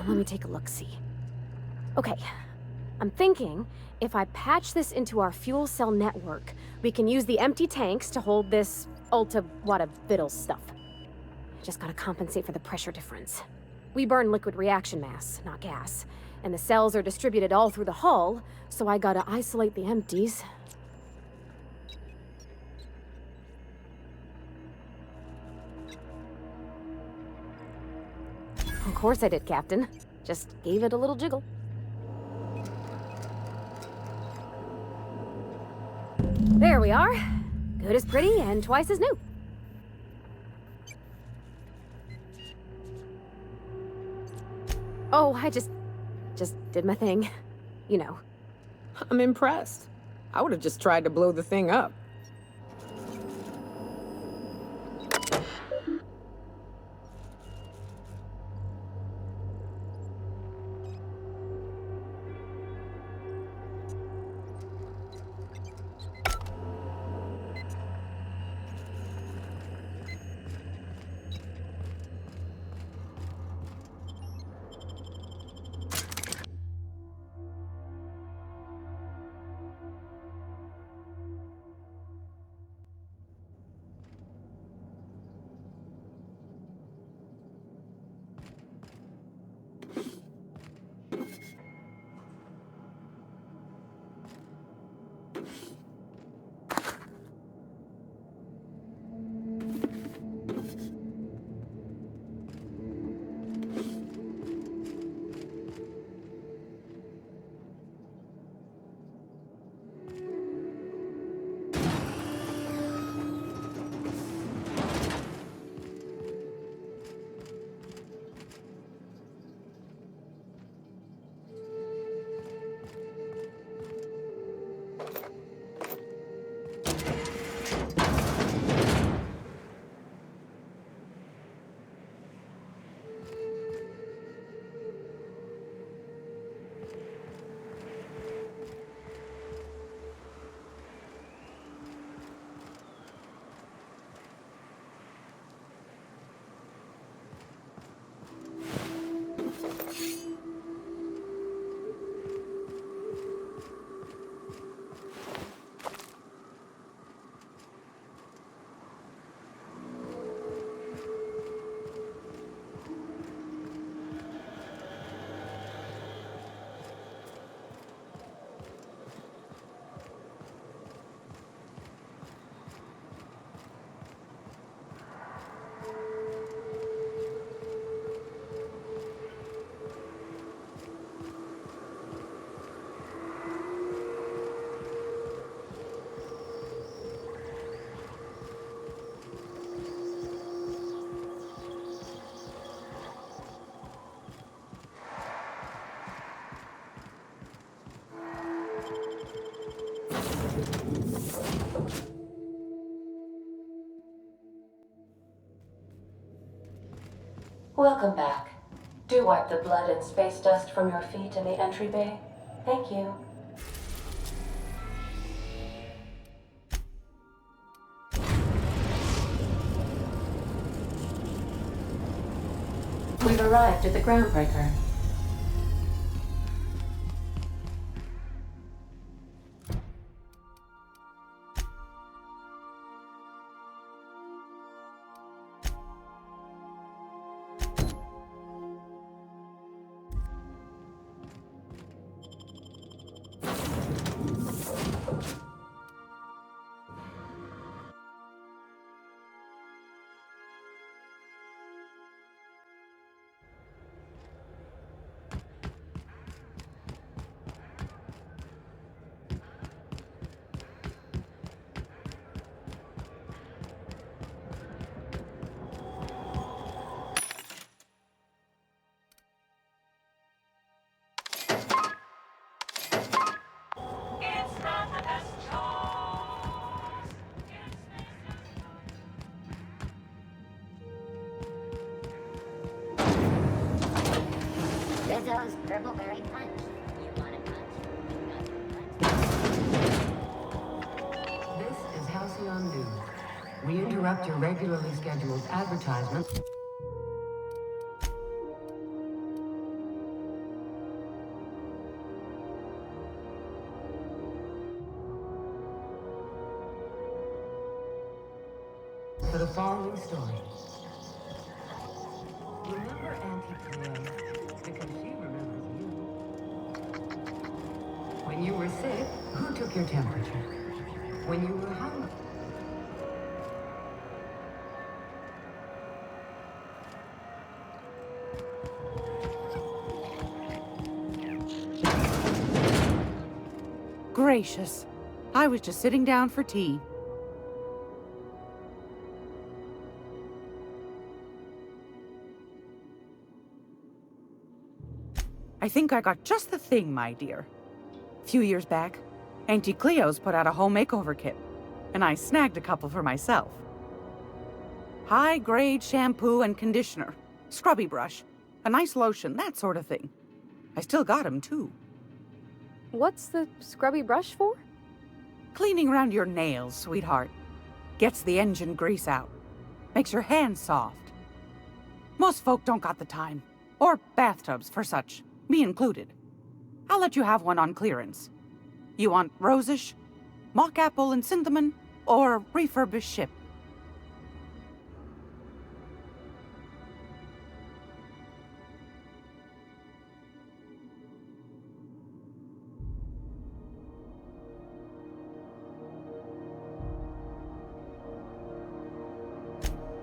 Let me take a look-see. Okay, I'm thinking if I patch this into our fuel cell network, we can use the empty tanks to hold this ulta-wada-viddle stuff. Just gotta compensate for the pressure difference. We burn liquid reaction mass, not gas, and the cells are distributed all through the hull, so I gotta isolate the empties. Of course I did, Captain. Just gave it a little jiggle. There we are. Good as pretty and twice as new. Oh, I just did my thing. You know. I'm impressed. I would have just tried to blow the thing up. Welcome back. Do wipe the blood and space dust from your feet in the entry bay. Thank you. We've arrived at the groundbreaker. Rizzo's Purple Berry Punch. You want a punch? This is Halcyon News. We interrupt your regularly scheduled advertisement. For the following story. Remember Auntie Cleo? Because she remembers you. When you were sick, who took your temperature? When you were hungry. Gracious. I was just sitting down for tea. I think I got just the thing, my dear. A few years back, Auntie Cleo's put out a home makeover kit, and I snagged a couple for myself. High-grade shampoo and conditioner, scrubby brush, a nice lotion, that sort of thing. I still got 'em, too. What's the scrubby brush for? Cleaning around your nails, sweetheart. Gets the engine grease out. Makes your hands soft. Most folk don't got the time. Or bathtubs for such. Me included. I'll let you have one on clearance. You want rosish, mock apple and cinnamon, or refurbished ship?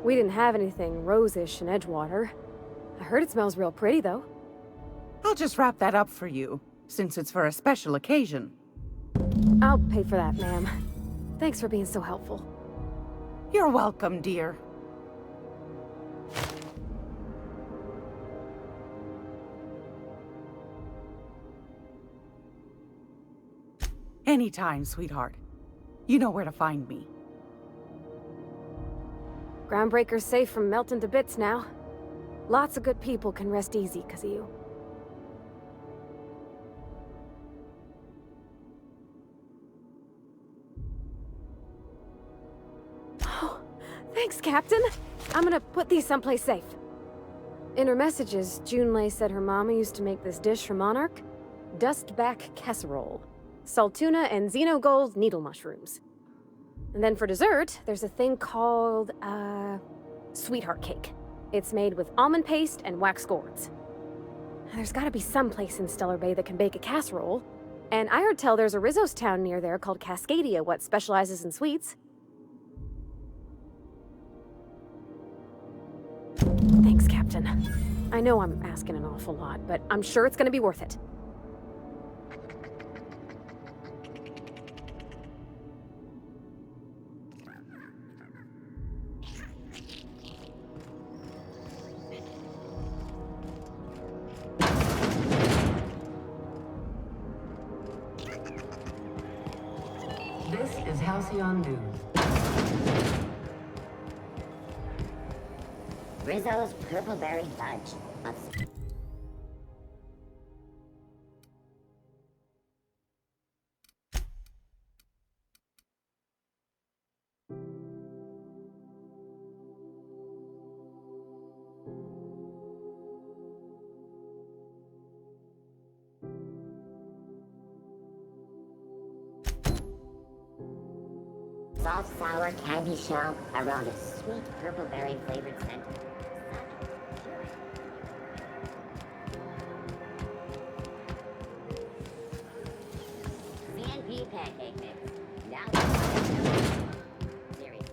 We didn't have anything rosish in Edgewater. I heard it smells real pretty, though. I'll just wrap that up for you, since it's for a special occasion. I'll pay for that, ma'am. Thanks for being so helpful. You're welcome, dear. Anytime, sweetheart. You know where to find me. Groundbreaker's safe from melting to bits now. Lots of good people can rest easy because of you. Oh, thanks, Captain. I'm gonna put these someplace safe. In her messages, Junlei said her mama used to make this dish for Monarch. Dustback casserole. Saltuna and xenogold needle mushrooms. And then for dessert, there's a thing called, sweetheart cake. It's made with almond paste and wax gourds. There's gotta be some place in Stellar Bay that can bake a casserole. And I heard tell there's a Rizzo's town near there called Cascadia what specializes in sweets. Thanks, Captain. I know I'm asking an awful lot, but I'm sure it's gonna be worth it. This is Halcyon News. Rizzo's purple-berry fudge. Salt sour candy shell around a sweet purple berry flavored center. CNP pancake mix. Now seriously,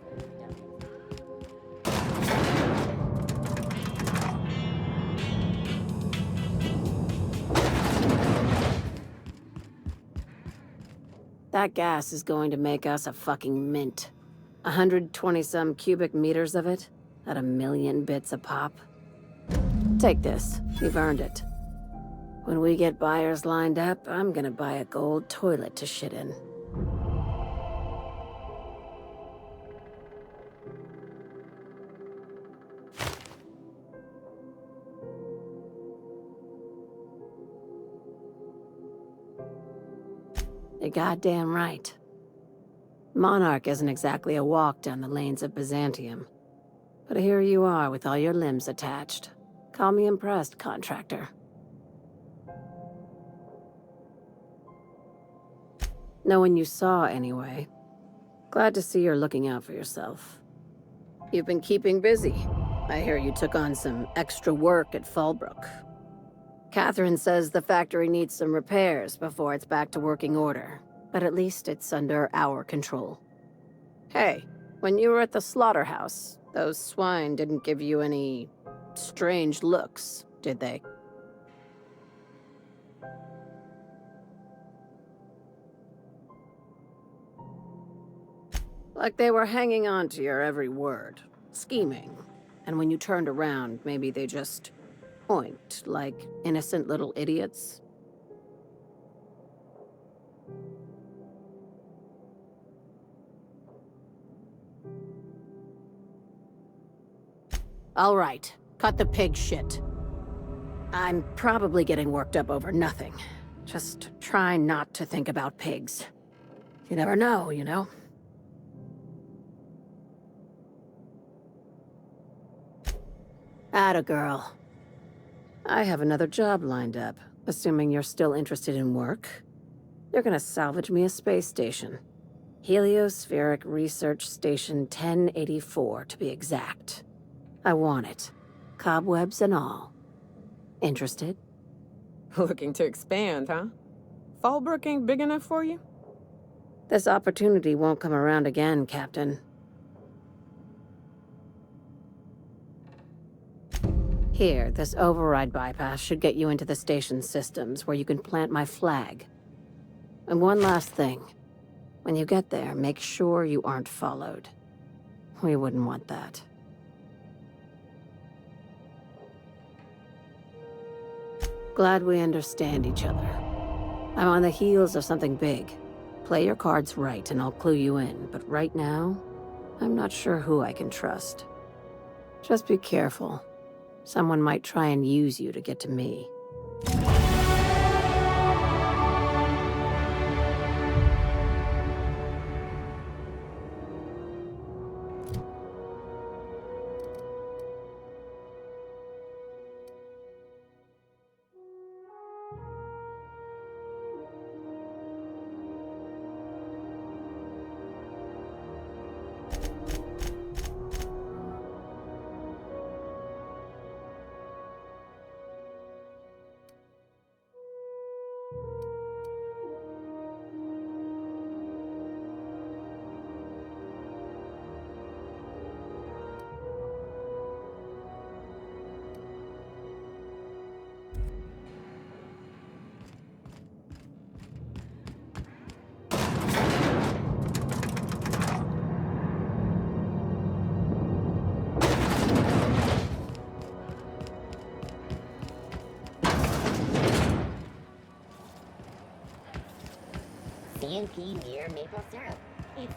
That gas is going to make us a fucking mint. 120-some cubic meters of it, at 1,000,000 bits a pop. Take this, you've earned it. When we get buyers lined up, I'm gonna buy a gold toilet to shit in. You're goddamn right. Monarch isn't exactly a walk down the lanes of Byzantium. But here you are with all your limbs attached. Call me impressed, contractor. No one you saw, anyway. Glad to see you're looking out for yourself. You've been keeping busy. I hear you took on some extra work at Fallbrook. Catherine says the factory needs some repairs before it's back to working order, but at least it's under our control. Hey, when you were at the slaughterhouse, those swine didn't give you any strange looks, did they? Like they were hanging on to your every word, scheming. And when you turned around, maybe they just point like innocent little idiots. All right, cut the pig shit. I'm probably getting worked up over nothing. Just try not to think about pigs. You never know, you know? Atta girl. I have another job lined up, assuming you're still interested in work. You're gonna salvage me a space station. Heliospheric Research Station 1084, to be exact. I want it. Cobwebs and all. Interested? Looking to expand, huh? Fallbrook ain't big enough for you? This opportunity won't come around again, Captain. Here, this override bypass should get you into the station's systems where you can plant my flag. And one last thing. When you get there, make sure you aren't followed. We wouldn't want that. Glad we understand each other. I'm on the heels of something big. Play your cards right and I'll clue you in, but right now, I'm not sure who I can trust. Just be careful. Someone might try and use you to get to me. CNP near maple syrup. It's